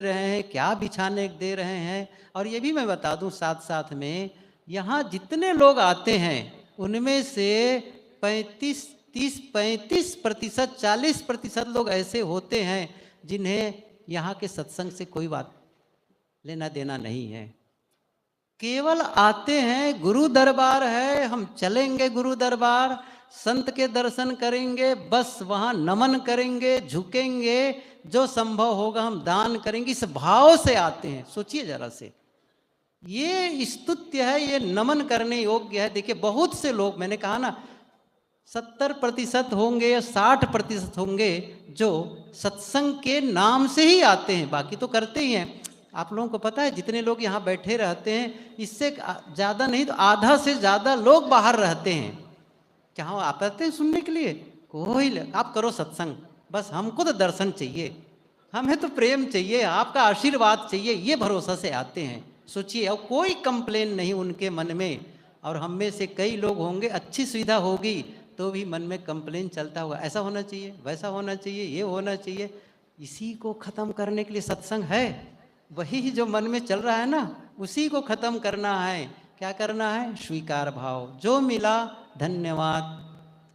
रहे हैं, क्या बिछाने दे रहे हैं। और ये भी मैं बता दूं साथ साथ में, यहाँ जितने लोग आते हैं उनमें से 35% 40% लोग ऐसे होते हैं जिन्हें यहाँ के सत्संग से कोई बात लेना देना नहीं है। केवल आते हैं, गुरु दरबार है, हम चलेंगे गुरु दरबार, संत के दर्शन करेंगे, बस वहाँ नमन करेंगे, झुकेंगे, जो संभव होगा हम दान करेंगे, इस भाव से आते हैं। सोचिए जरा से, ये स्तुत्य है, ये नमन करने योग्य है। देखिए बहुत से लोग, मैंने कहा ना 70% होंगे या 60% होंगे जो सत्संग के नाम से ही आते हैं, बाकी तो करते ही हैं। आप लोगों को पता है जितने लोग यहाँ बैठे रहते हैं, इससे ज़्यादा नहीं तो आधा से ज़्यादा लोग बाहर रहते हैं। क्या आप आते हैं सुनने के लिए? कोई, आप करो सत्संग, बस हमको तो दर्शन चाहिए, हमें तो प्रेम चाहिए, आपका आशीर्वाद चाहिए, ये भरोसा से आते हैं। सोचिए, और कोई कंप्लेन नहीं उनके मन में। और हम में से कई लोग होंगे, अच्छी सुविधा होगी तो भी मन में कंप्लेन चलता होगा, ऐसा होना चाहिए, वैसा होना चाहिए, ये होना चाहिए। इसी को ख़त्म करने के लिए सत्संग है। वही जो मन में चल रहा है ना, उसी को ख़त्म करना है। क्या करना है? स्वीकार भाव, जो मिला धन्यवाद।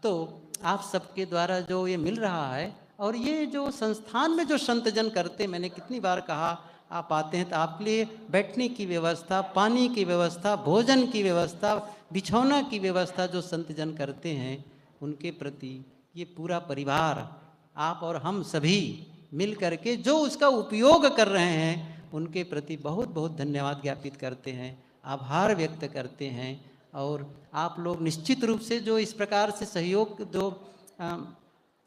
तो आप सबके द्वारा जो ये मिल रहा है, और ये जो संस्थान में जो संतजन करते, मैंने कितनी बार कहा, आप आते हैं तो आपके लिए बैठने की व्यवस्था, पानी की व्यवस्था, भोजन की व्यवस्था, बिछौना की व्यवस्था जो संतजन करते हैं, उनके प्रति ये पूरा परिवार, आप और हम सभी मिल करके जो उसका उपयोग कर रहे हैं, उनके प्रति बहुत बहुत धन्यवाद ज्ञापित करते हैं, आभार व्यक्त करते हैं। और आप लोग निश्चित रूप से जो इस प्रकार से सहयोग जो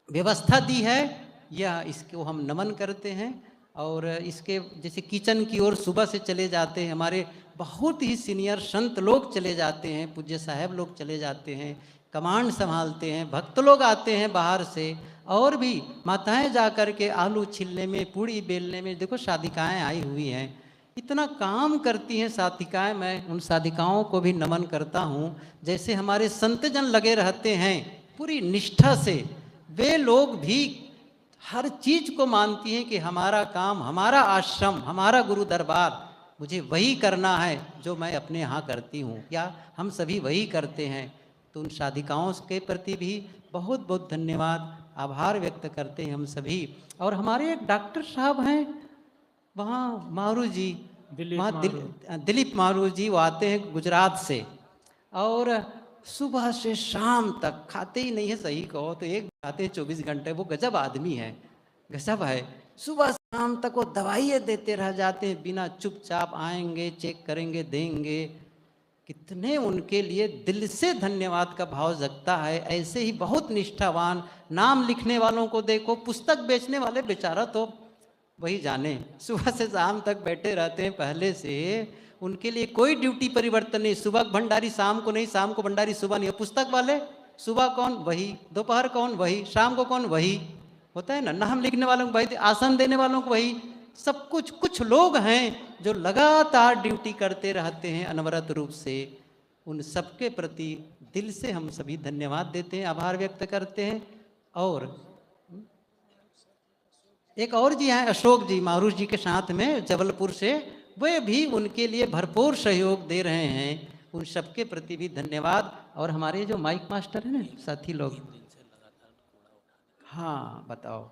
व्यवस्था दी है, या इसको हम नमन करते हैं। और इसके जैसे किचन की ओर सुबह से चले जाते हैं, हमारे बहुत ही सीनियर संत लोग चले जाते हैं, पूज्य साहब लोग चले जाते हैं, कमांड संभालते हैं, भक्त लोग आते हैं बाहर से, और भी माताएं जा कर के आलू छिलने में, पूड़ी बेलने में, देखो साधिकाएँ आई हुई हैं, इतना काम करती हैं साधिकाएँ। मैं उन साधिकाओं को भी नमन करता हूँ। जैसे हमारे संतजन लगे रहते हैं पूरी निष्ठा से, वे लोग भी हर चीज को मानती हैं कि हमारा काम, हमारा आश्रम, हमारा गुरु दरबार, मुझे वही करना है जो मैं अपने यहाँ करती हूँ, या हम सभी वही करते हैं। तो उन साधिकाओं के प्रति भी बहुत बहुत धन्यवाद, आभार व्यक्त करते हैं हम सभी। और हमारे एक डॉक्टर साहब हैं वहाँ, मारू जी, वहाँ दिलीप मारू जी, वो आते हैं गुजरात से, और सुबह से शाम तक खाते ही नहीं है, सही कहो तो एक खाते हैं 24 घंटे। वो गजब आदमी है, गजब है। सुबह शाम तक वो दवाइयाँ देते रह जाते हैं, बिना चुपचाप आएंगे, चेक करेंगे, देंगे। कितने उनके लिए दिल से धन्यवाद का भाव जगता है। ऐसे ही बहुत निष्ठावान, नाम लिखने वालों को देखो, पुस्तक बेचने वाले बेचारा तो वही जाने, सुबह से शाम तक बैठे रहते हैं पहले से, उनके लिए कोई ड्यूटी परिवर्तन नहीं। सुबह भंडारी शाम को नहीं, शाम को भंडारी सुबह नहीं। पुस्तक वाले सुबह कौन? वही। दोपहर कौन? वही। शाम को कौन? वही। होता है ना। नाम लिखने वालों को वही, आसन देने वालों को वही। सब कुछ, कुछ लोग हैं जो लगातार ड्यूटी करते रहते हैं अनवरत रूप से। उन सबके प्रति दिल से हम सभी धन्यवाद देते हैं, आभार व्यक्त करते हैं। और एक और जी हैं, अशोक जी, मारू जी के साथ में, जबलपुर से, वे भी उनके लिए भरपूर सहयोग दे रहे हैं। उन सबके प्रति भी धन्यवाद। और हमारे जो माइक मास्टर हैं ना साथी लोग, हाँ बताओ,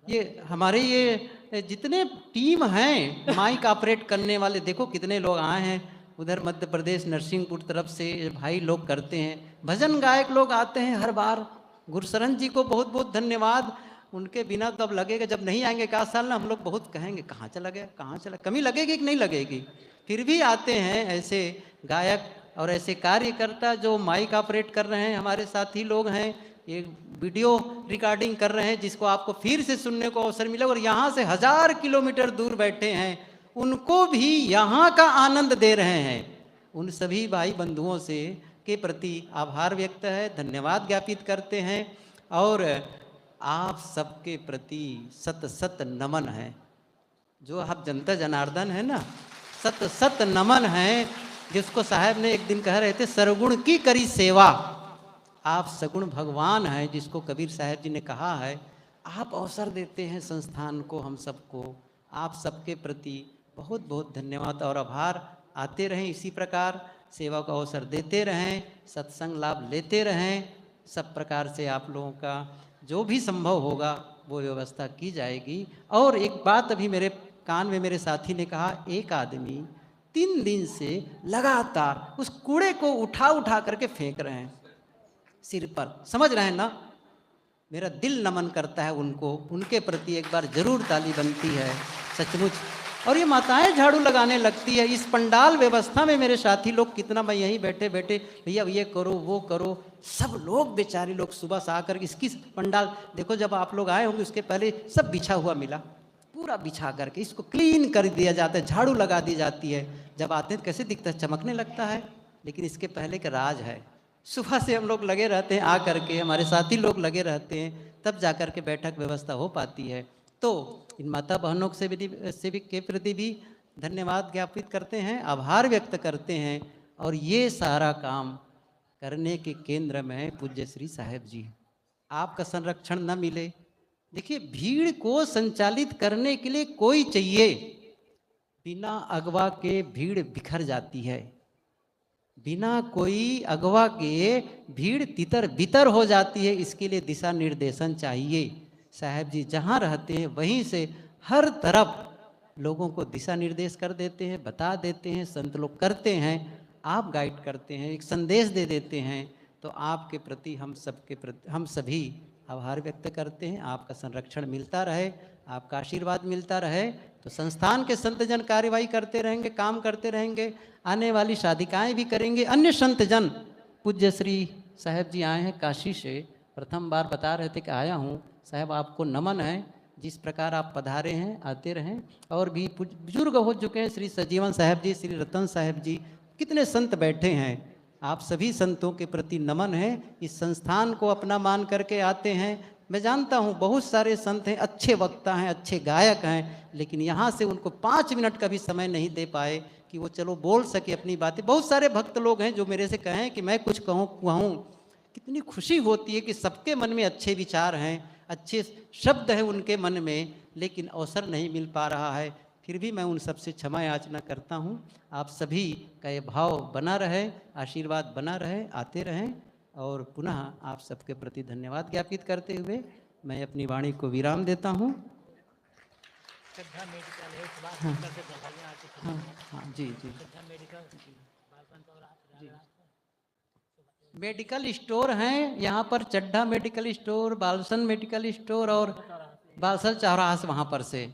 ये हमारे ये जितने टीम हैं माइक ऑपरेट करने वाले, देखो कितने लोग आए हैं उधर मध्य प्रदेश नरसिंहपुर तरफ से, भाई लोग करते हैं। भजन गायक लोग आते हैं हर बार। गुरशरण जी को बहुत बहुत धन्यवाद, उनके बिना तो अब लगेगा, जब नहीं आएंगे का साल ना, हम लोग बहुत कहेंगे कहाँ चला गया, कहाँ चला, कमी लगेगी कि नहीं लगेगी। फिर भी आते हैं ऐसे गायक और ऐसे कार्यकर्ता जो माइक ऑपरेट कर रहे हैं, हमारे साथी लोग हैं, ये वीडियो रिकॉर्डिंग कर रहे हैं जिसको आपको फिर से सुनने को अवसर मिला। और यहाँ से 1000 किलोमीटर दूर बैठे हैं, उनको भी यहाँ का आनंद दे रहे हैं। उन सभी भाई बंधुओं से के प्रति आभार व्यक्त है, धन्यवाद ज्ञापित करते हैं। और आप सबके प्रति सत सत नमन है। जो आप जनता जनार्दन है ना, सत सत नमन है। जिसको साहब ने एक दिन कह रहे थे, सरगुण की करी सेवा। आप सगुण भगवान हैं, जिसको कबीर साहब जी ने कहा है। आप अवसर देते हैं संस्थान को, हम सबको, आप सबके प्रति बहुत बहुत धन्यवाद और आभार। आते रहें इसी प्रकार, सेवा का अवसर देते रहें, सत्संग लाभ लेते रहें। सब प्रकार से आप लोगों का जो भी संभव होगा वो व्यवस्था की जाएगी। और एक बात अभी मेरे कान में मेरे साथी ने कहा, एक आदमी 3 दिन से लगातार उस कूड़े को उठा उठा करके फेंक रहे हैं सिर पर, समझ रहे हैं ना? मेरा दिल नमन करता है उनको, उनके प्रति एक बार जरूर ताली बनती है सचमुच। और ये माताएं झाड़ू लगाने लगती है इस पंडाल व्यवस्था में। मेरे साथी लोग कितना, मैं यहीं बैठे बैठे भैया ये करो वो करो, सब लोग बेचारे लोग सुबह से आकर इसकी पंडाल देखो, जब आप लोग आए होंगे उसके पहले सब बिछा हुआ मिला, पूरा बिछा करके इसको क्लीन कर दिया जाता है, झाड़ू लगा दी जाती है। जब आते हैं कैसे दिखता है, चमकने लगता है। लेकिन इसके पहले का राज है, सुबह से हम लोग लगे रहते हैं, आ करके हमारे साथी लोग लगे रहते हैं, तब जा कर के बैठक व्यवस्था हो पाती है। तो इन माता बहनों से भी के प्रति भी धन्यवाद ज्ञापित करते हैं, आभार व्यक्त करते हैं। और ये सारा काम करने के केंद्र में पूज्य श्री साहेब जी। आपका संरक्षण न मिले, देखिए भीड़ को संचालित करने के लिए कोई चाहिए, बिना अगवा के भीड़ बिखर जाती है, बिना कोई अगवा के भीड़ तितर बितर हो जाती है। इसके लिए दिशा निर्देशन चाहिए। साहब जी जहाँ रहते हैं वहीं से हर तरफ लोगों को दिशा निर्देश कर देते हैं, बता देते हैं, संत लोग करते हैं, आप गाइड करते हैं, एक संदेश दे देते हैं। तो आपके प्रति हम सबके प्रति हम सभी आभार व्यक्त करते हैं। आपका संरक्षण मिलता रहे, आपका आशीर्वाद मिलता रहे, तो संस्थान के संतजन कार्यवाही करते रहेंगे, काम करते रहेंगे, आने वाली शादिकाएं भी करेंगे। अन्य संतजन, पूज्य श्री साहेब जी आए हैं काशी से, प्रथम बार बता रहे थे कि आया हूँ साहब, आपको नमन है, जिस प्रकार आप पधारे हैं, आते रहें। और भी बुजुर्ग हो चुके हैं, श्री सजीवन साहब जी, श्री रतन साहब जी, कितने संत बैठे हैं। आप सभी संतों के प्रति नमन है। इस संस्थान को अपना मान करके आते हैं। मैं जानता हूँ बहुत सारे संत हैं, अच्छे वक्ता हैं, अच्छे गायक हैं, लेकिन यहाँ से उनको 5 मिनट का भी समय नहीं दे पाए कि वो चलो बोल सके अपनी बातें। बहुत सारे भक्त लोग हैं जो मेरे से कहें कि मैं कुछ कहूँ। कितनी खुशी होती है कि सबके मन में अच्छे विचार हैं, अच्छे शब्द हैं उनके मन में, लेकिन अवसर नहीं मिल पा रहा है। फिर भी मैं उन सबसे क्षमा याचना करता हूँ। आप सभी का ये भाव बना रहे, आशीर्वाद बना रहे, आते रहें। और पुनः आप सबके प्रति धन्यवाद ज्ञापित करते हुए मैं अपनी वाणी को विराम देता हूँ। हाँ हाँ हाँ जी जी। मेडिकल स्टोर हैं यहाँ पर, Chadha medical store, बालसन medical store और बालसन चौराहा से वहाँ पर से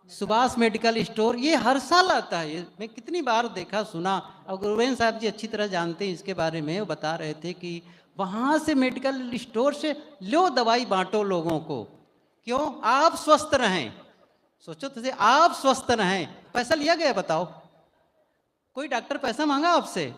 सुभाष मेडिकल स्टोर, ये हर साल आता है। ये मैं कितनी बार देखा सुना। और गुरुवेन साहब जी अच्छी तरह जानते हैं इसके बारे में। वो बता रहे थे कि वहाँ से मेडिकल स्टोर से लो दवाई बांटो लोगों को, क्यों? आप स्वस्थ रहें। सोचो तो आप स्वस्थ रहें। पैसा लिया गया बताओ? कोई डॉक्टर पैसा मांगा आपसे?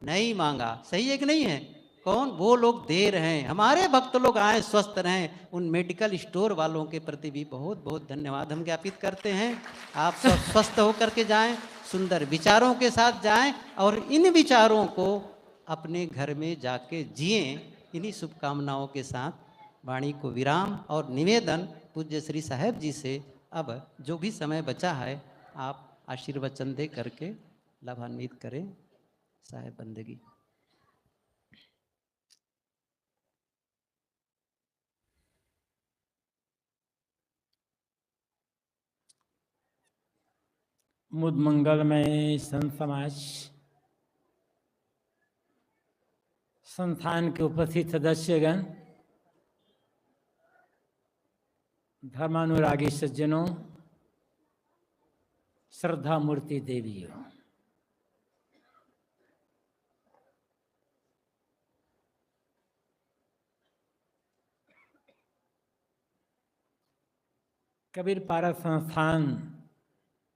नहीं मांगा। सही है कि नहीं है? कौन? वो लोग दे रहे हैं। हमारे भक्त लोग आए, स्वस्थ रहें। उन मेडिकल स्टोर वालों के प्रति भी बहुत बहुत धन्यवाद हम ज्ञापित करते हैं। आप सब स्वस्थ होकर के जाएं, सुंदर विचारों के साथ जाएं और इन विचारों को अपने घर में जाके जिएं। इन्हीं शुभकामनाओं के साथ वाणी को विराम और निवेदन पूज्य श्री साहेब जी से अब जो भी समय बचा है आप आशीर्वचन दे करके लाभान्वित करें साहेब बंदगी। मुद मंगलमय संत समाज, संस्थान के उपस्थित सदस्यगण, धर्मानुरागी सज्जनों, श्रद्धा मूर्ति देवियों, कबीर पारक संस्थान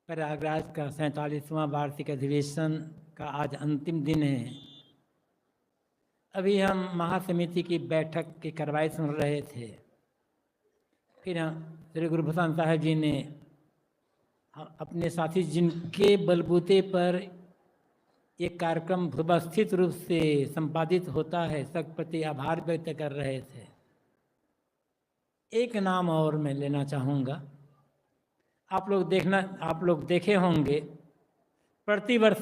प्रयागराज का 47वां वार्षिक अधिवेशन का आज अंतिम दिन है। अभी हम महासमिति की बैठक की कार्रवाई सुन रहे थे। फिर श्री गुरुप्रसाद साहब जी ने अपने साथी जिनके बलबूते पर एक कार्यक्रम व्यवस्थित रूप से संपादित होता है, सबके प्रति आभार व्यक्त कर रहे थे। एक नाम और मैं लेना चाहूँगा, आप लोग देखे होंगे, प्रतिवर्ष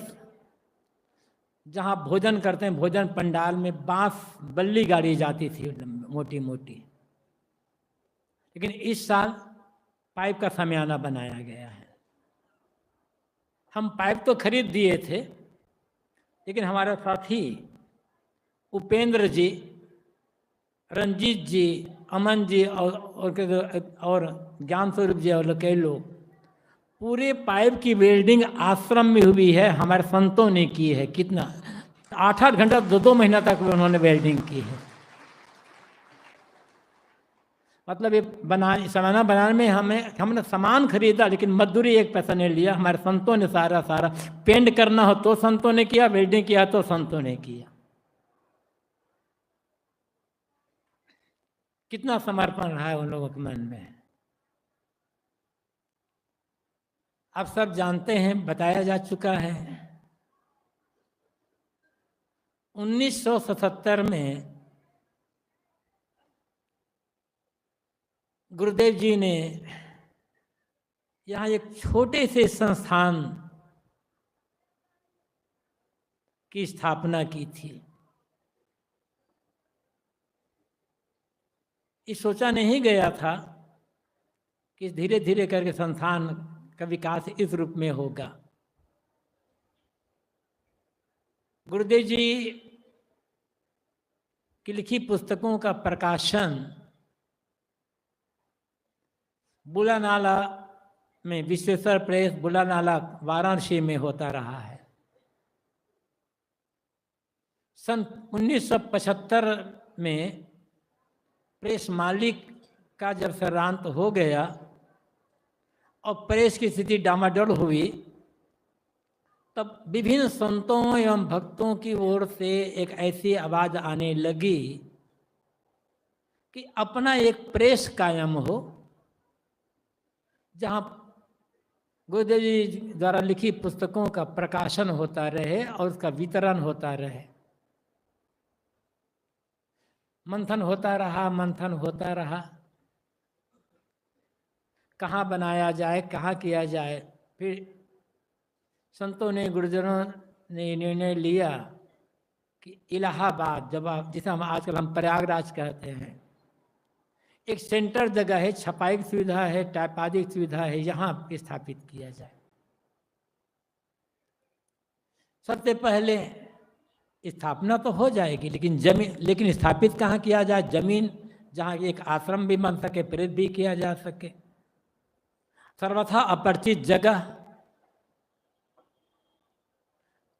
जहाँ भोजन करते हैं, भोजन पंडाल में बांस बल्ली गाड़ी जाती थी मोटी मोटी, लेकिन इस साल पाइप का शमियाना बनाया गया है। हम पाइप तो खरीद दिए थे, लेकिन हमारे साथी उपेंद्र जी, रंजीत जी, अमन जी और ज्ञान स्वरूप जी और कई लोग, पूरे पाइप की वेल्डिंग आश्रम में हुई है, हमारे संतों ने की है। कितना 8-8 घंटा 2-2 महीना तक उन्होंने वेल्डिंग की है। मतलब ये सामान बनाने में हमने सामान खरीदा, लेकिन मजदूरी 1 पैसा नहीं लिया। हमारे संतों ने सारा पेंट करना हो तो संतों ने किया, वेल्डिंग किया तो संतों ने किया। कितना समर्पण रहा है उन लोगों के मन में। आप सब जानते हैं, बताया जा चुका है। 1977 में गुरुदेव जी ने यहाँ एक छोटे से संस्थान की स्थापना की थी। ये सोचा नहीं गया था कि धीरे धीरे करके संस्थान का विकास इस रूप में होगा। गुरुदेव जी की लिखी पुस्तकों का प्रकाशन बुलानाला में, विश्वेश्वर प्रेस बुलानाला वाराणसी में होता रहा है। सन 1975 में प्रेस मालिक का जब सर्रांत हो गया और प्रेस की स्थिति डामाडोल हुई, तब विभिन्न संतों एवं भक्तों की ओर से एक ऐसी आवाज आने लगी कि अपना एक प्रेस कायम हो, जहाँ गुरुदेव जी द्वारा लिखी पुस्तकों का प्रकाशन होता रहे और उसका वितरण होता रहे। मंथन होता रहा, कहाँ बनाया जाए, कहाँ किया जाए। फिर संतों ने, गुरुजनों ने निर्णय लिया कि इलाहाबाद, जिसे हम प्रयागराज कहते हैं, एक सेंटर जगह है, छपाई की सुविधा है, टाइपादी की सुविधा है, यहाँ स्थापित किया जाए। सबसे पहले स्थापना तो हो जाएगी, लेकिन स्थापित कहाँ किया जाए? जमीन जहाँ एक आश्रम भी बन सके, प्रेरित भी किया जा सके। सर्वथा अपरिचित जगह।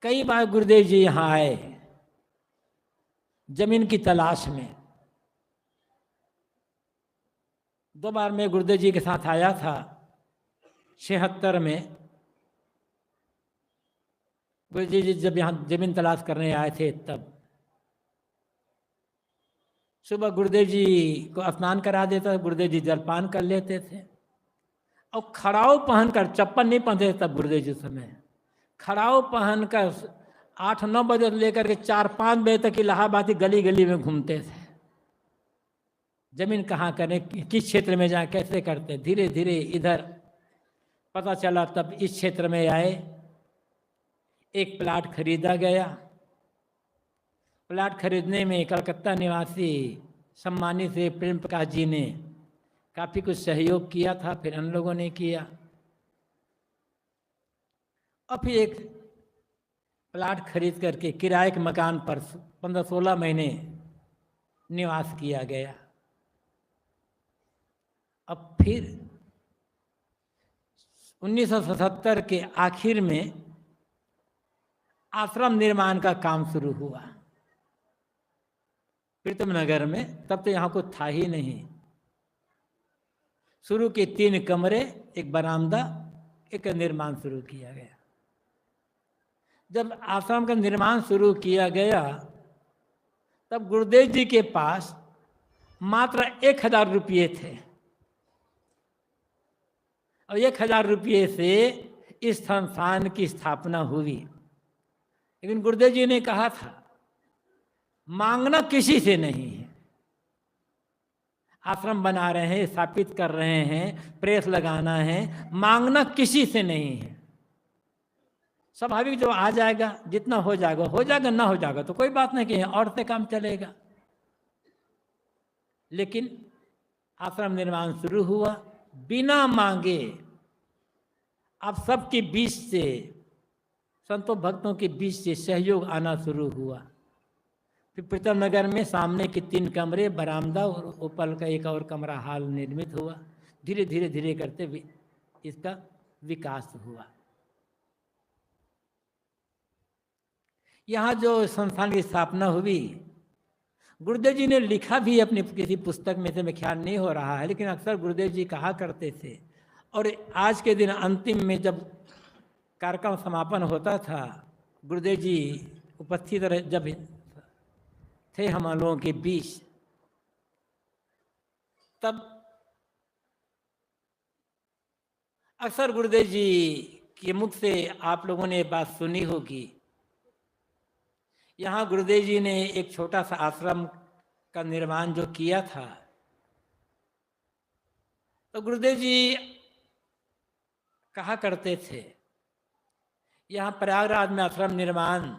कई बार गुरुदेव जी यहाँ आए जमीन की तलाश में। 2 बार मैं गुरुदेव जी के साथ आया था। 76 में गुरुदेव जी जब यहाँ जमीन तलाश करने आए थे, तब सुबह गुरुदेव जी को स्नान करा देता, गुरुदेव जी जलपान कर लेते थे और खड़ाऊ पहनकर, चप्पल नहीं पहनते तब गुरुदेव जी समय, खड़ाऊ पहनकर 8-9 बजे से लेकर के 4-5 बजे तक इलाहाबाद की गली गली में घूमते थे। जमीन कहाँ करें, किस क्षेत्र में जाए, कैसे करते। धीरे धीरे इधर पता चला, तब इस क्षेत्र में आए। एक प्लाट खरीदा गया। प्लाट खरीदने में कलकत्ता निवासी सम्मानित श्री प्रेम प्रकाश जी ने काफ़ी कुछ सहयोग किया था, फिर हम लोगों ने किया और फिर एक प्लाट खरीद करके किराए के मकान पर 15-16 महीने निवास किया गया। अब फिर 1977 के आखिर में आश्रम निर्माण का काम शुरू हुआ प्रीतम नगर में। तब तो यहाँ कुछ था ही नहीं। शुरू के 3 कमरे, एक बरामदा, एक निर्माण शुरू किया गया। जब आश्रम का निर्माण शुरू किया गया, तब गुरुदेव जी के पास मात्र 1000 रुपये थे और 1000 रुपये से इस संस्थान की स्थापना हुई। लेकिन गुरुदेव जी ने कहा था, मांगना किसी से नहीं है, आश्रम बना रहे हैं, स्थापित कर रहे हैं, प्रेस लगाना है, मांगना किसी से नहीं है। स्वाभाविक जो आ जाएगा, जितना हो जाएगा, ना हो जाएगा तो कोई बात नहीं, कि और से काम चलेगा। लेकिन आश्रम निर्माण शुरू हुआ, बिना मांगे आप सबके बीच से, संतों भक्तों के बीच से सहयोग आना शुरू हुआ। फिर प्रीतम नगर में सामने के 3 कमरे, बरामदा और ऊपर का एक और कमरा हॉल निर्मित हुआ। धीरे धीरे धीरे करते इसका विकास हुआ। यहाँ जो संस्थान की स्थापना हुई, गुरुदेव जी ने लिखा भी अपनी किसी पुस्तक में से, मैं ख्याल नहीं हो रहा है, लेकिन अक्सर गुरुदेव जी कहा करते थे। और आज के दिन अंतिम में जब कार्यक्रम समापन होता था, गुरुदेव जी उपस्थित जब थे हम लोगों के बीच, तब अक्सर गुरुदेव जी के मुख से आप लोगों ने बात सुनी होगी। यहाँ गुरुदेव जी ने एक छोटा सा आश्रम का निर्माण जो किया था, तो गुरुदेव जी कहा करते थे, यहाँ प्रयागराज में आश्रम निर्माण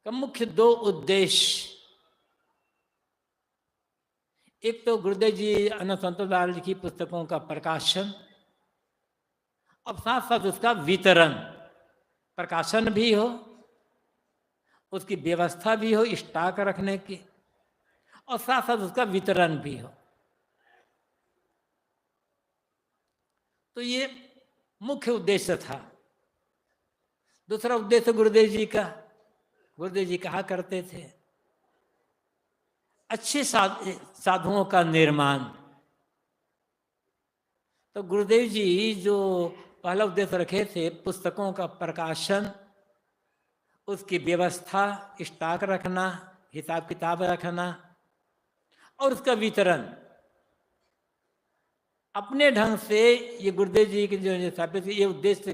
का मुख्य 2 उद्देश्य, एक तो गुरुदेव जी अनंत संतोषलाल जी की पुस्तकों का प्रकाशन, और साथ साथ उसका वितरण, प्रकाशन भी हो, उसकी व्यवस्था भी हो स्टॉक रखने की, और साथ साथ उसका वितरण भी हो। तो ये मुख्य उद्देश्य था। दूसरा उद्देश्य गुरुदेव जी का, गुरुदेव जी कहा करते थे, अच्छे साधुओं का निर्माण। तो गुरुदेव जी जो पहला उद्देश्य रखे थे, पुस्तकों का प्रकाशन, उसकी व्यवस्था, स्टॉक रखना, हिसाब किताब रखना, और उसका वितरण, अपने ढंग से ये गुरुदेव जी के जो स्थापित ये उद्देश्य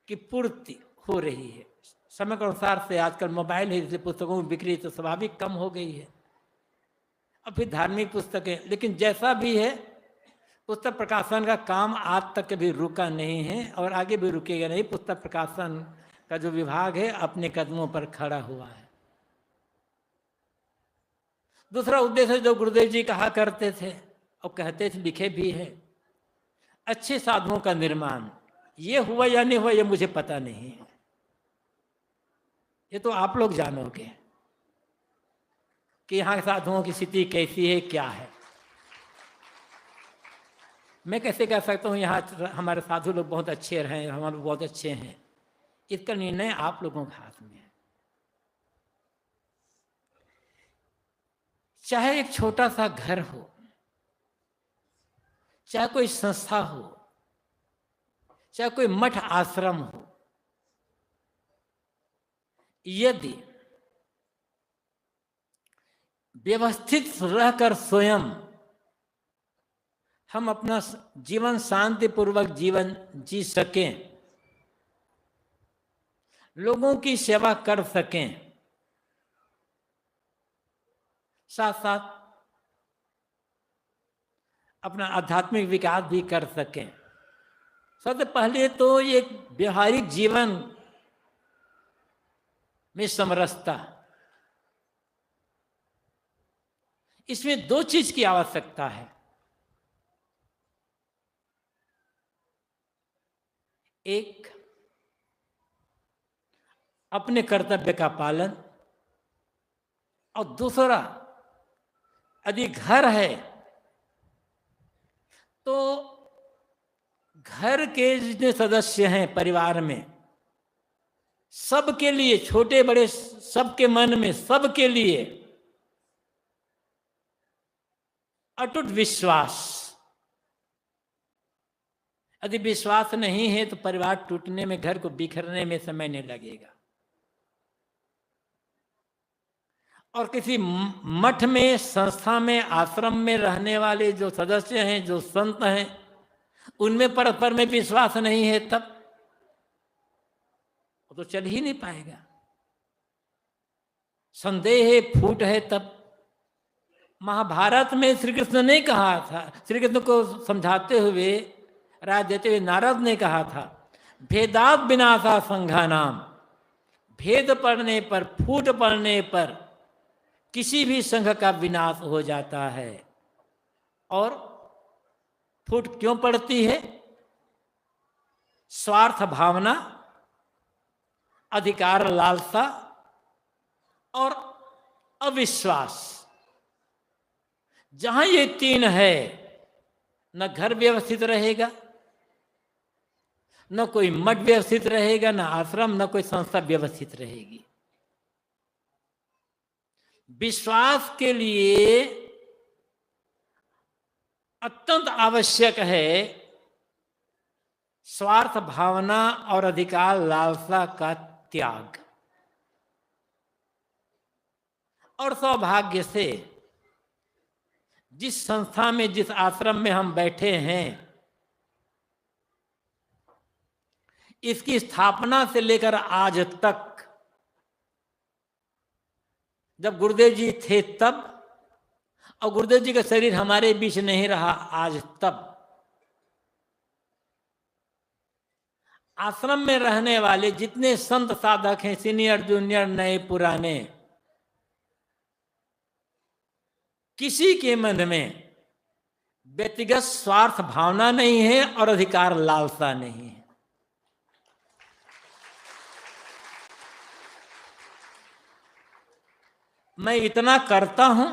की पूर्ति हो रही है। समय के अनुसार से आजकल मोबाइल है, इसलिए पुस्तकों की बिक्री तो स्वाभाविक कम हो गई है। और फिर धार्मिक पुस्तकें, लेकिन जैसा भी है, पुस्तक प्रकाशन का काम आज तक कभी रुका नहीं है और आगे भी रुकेगा नहीं। पुस्तक प्रकाशन का जो विभाग है अपने कदमों पर खड़ा हुआ है। दूसरा उद्देश्य जो गुरुदेव जी कहा करते थे और कहते थे, लिखे भी है, अच्छे साधुओं का निर्माण। ये हुआ या नहीं हुआ ये मुझे पता नहीं है, ये तो आप लोग जानोगे कि यहाँ साधुओं की स्थिति कैसी है, क्या है। मैं कैसे कह सकता हूँ यहाँ हमारे साधु लोग बहुत अच्छे रहे, हमारे लोग बहुत अच्छे हैं, इसका निर्णय आप लोगों के हाथ में है। चाहे एक छोटा सा घर हो, चाहे कोई संस्था हो, चाहे कोई मठ आश्रम हो, यदि व्यवस्थित रहकर स्वयं हम अपना जीवन शांतिपूर्वक जीवन जी सकें, लोगों की सेवा कर सकें, साथ साथ अपना आध्यात्मिक विकास भी कर सकें, सबसे पहले तो एक व्यवहारिक जीवन में समरसता, इसमें 2 चीज की आवश्यकता है। एक, अपने कर्तव्य का पालन, और दूसरा, यदि घर है तो घर के जितने सदस्य हैं परिवार में, सबके लिए, छोटे बड़े सबके मन में, सबके लिए अटूट विश्वास। यदि विश्वास नहीं है तो परिवार टूटने में, घर को बिखरने में समय नहीं लगेगा। और किसी मठ में, संस्था में, आश्रम में रहने वाले जो सदस्य हैं, जो संत हैं, उनमें परस्पर में विश्वास नहीं है, तब तो चल ही नहीं पाएगा। संदेह है, फूट है, तब महाभारत में श्री कृष्ण ने कहा था, श्री कृष्ण को समझाते हुए, राय देते हुए नारद ने कहा था, भेदात विनाशा संघानाम, भेद पड़ने पर, फूट पड़ने पर किसी भी संघ का विनाश हो जाता है। और फूट क्यों पड़ती है? स्वार्थ भावना, अधिकार लालसा और अविश्वास। जहां ये तीन है, न घर व्यवस्थित रहेगा, न कोई मठ व्यवस्थित रहेगा, न आश्रम, न कोई संस्था व्यवस्थित रहेगी। विश्वास के लिए अत्यंत आवश्यक है स्वार्थ भावना और अधिकार लालसा का त्याग। और सौभाग्य से जिस संस्था में, जिस आश्रम में हम बैठे हैं, इसकी स्थापना से लेकर आज तक, जब गुरुदेव जी थे तब, और गुरुदेव जी का शरीर हमारे बीच नहीं रहा आज तब, आश्रम में रहने वाले जितने संत साधक हैं, सीनियर जूनियर नए पुराने, किसी के मन में व्यक्तिगत स्वार्थ भावना नहीं है और अधिकार लालसा नहीं है। मैं इतना करता हूं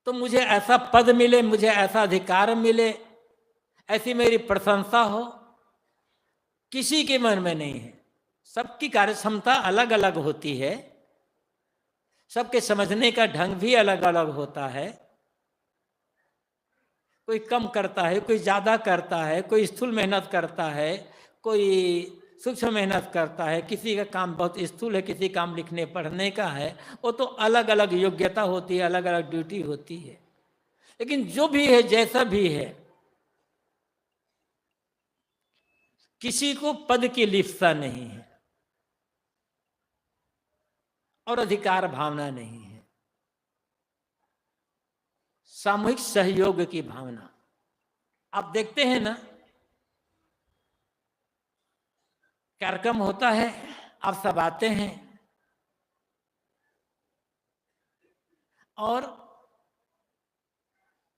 तो मुझे ऐसा पद मिले, मुझे ऐसा अधिकार मिले, ऐसी मेरी प्रशंसा हो, किसी के मन में नहीं है। सबकी कार्य क्षमता अलग अलग होती है, सबके समझने का ढंग भी अलग अलग होता है। कोई कम करता है, कोई ज्यादा करता है, कोई स्थूल मेहनत करता है, कोई सूक्ष्म मेहनत करता है, किसी का काम बहुत स्थूल है, किसी काम लिखने पढ़ने का है। वो तो अलग अलग योग्यता होती है, अलग अलग ड्यूटी होती है। लेकिन जो भी है, जैसा भी है, किसी को पद की लिप्सा नहीं है और अधिकार भावना नहीं है। सामूहिक सहयोग की भावना। आप देखते हैं ना, कार्यक्रम होता है, आप सब आते हैं और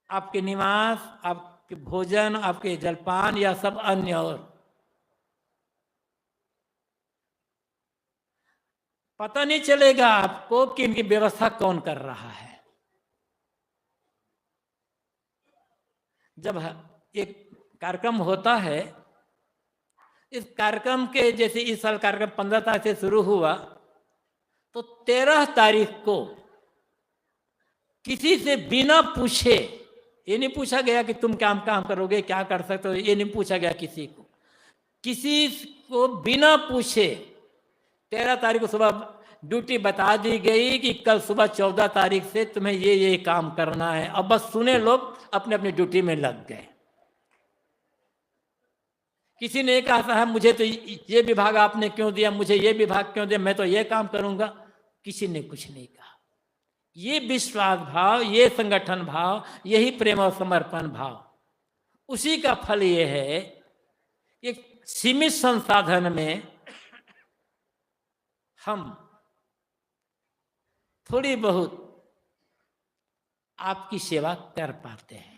आपके निवास, आपके भोजन, आपके जलपान या सब अन्य और पता नहीं चलेगा आपको कि इनकी व्यवस्था कौन कर रहा है। जब एक कार्यक्रम होता है, इस कार्यक्रम के, जैसे इस साल कार्यक्रम 15 तारीख से शुरू हुआ, तो 13 तारीख को किसी से बिना पूछे, ये नहीं पूछा गया कि तुम क्या काम करोगे, क्या कर सकते हो, ये नहीं पूछा गया किसी को बिना पूछे 13 तारीख को सुबह ड्यूटी बता दी गई कि कल सुबह 14 तारीख से तुम्हें ये काम करना है। अब बस सुने, लोग अपने अपनी ड्यूटी में लग गए। किसी ने कहा साहब मुझे तो ये विभाग आपने क्यों दिया, मुझे ये विभाग क्यों दिया, मैं तो ये काम करूंगा। किसी ने कुछ नहीं कहा। ये विश्वास भाव, ये संगठन भाव, यही प्रेम और समर्पण भाव, उसी का फल ये है कि सीमित संसाधन में हम थोड़ी बहुत आपकी सेवा कर पाते हैं।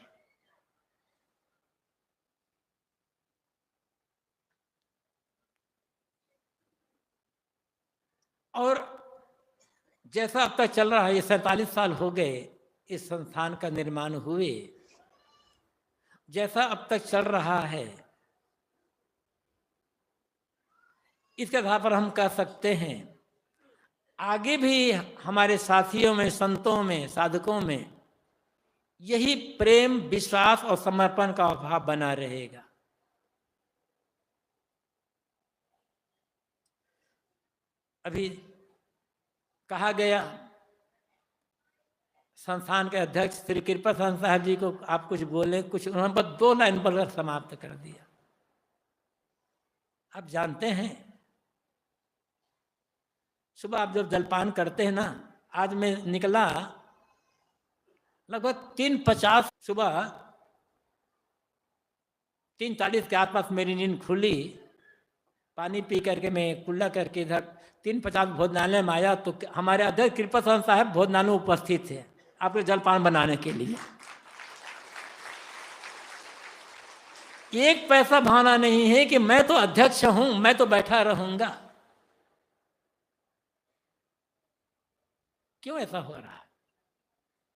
और जैसा अब तक चल रहा है, ये 47 साल हो गए इस संस्थान का निर्माण हुए, जैसा अब तक चल रहा है, इसके आधार पर हम कह सकते हैं आगे भी हमारे साथियों में, संतों में, साधकों में यही प्रेम, विश्वास और समर्पण का भाव बना रहेगा। अभी कहा गया, संस्थान के अध्यक्ष श्री कृपा साहब जी को आप कुछ बोले, कुछ उन्होंने बस 2 लाइन पर समाप्त कर दिया। आप जानते हैं, सुबह आप जब जलपान करते हैं ना, आज मैं निकला लगभग 3:50 सुबह 3:40 के आसपास मेरी नींद खुली। पानी पी करके मैं कुल्ला करके इधर 3:50 भोजनालय में आया तो हमारे अध्यक्ष कृपाशरण साहब भोजनालय में उपस्थित थे आपके जलपान बनाने के लिए। एक पैसा भावना नहीं है कि मैं तो अध्यक्ष हूं, मैं तो बैठा रहूंगा। क्यों ऐसा हो रहा है?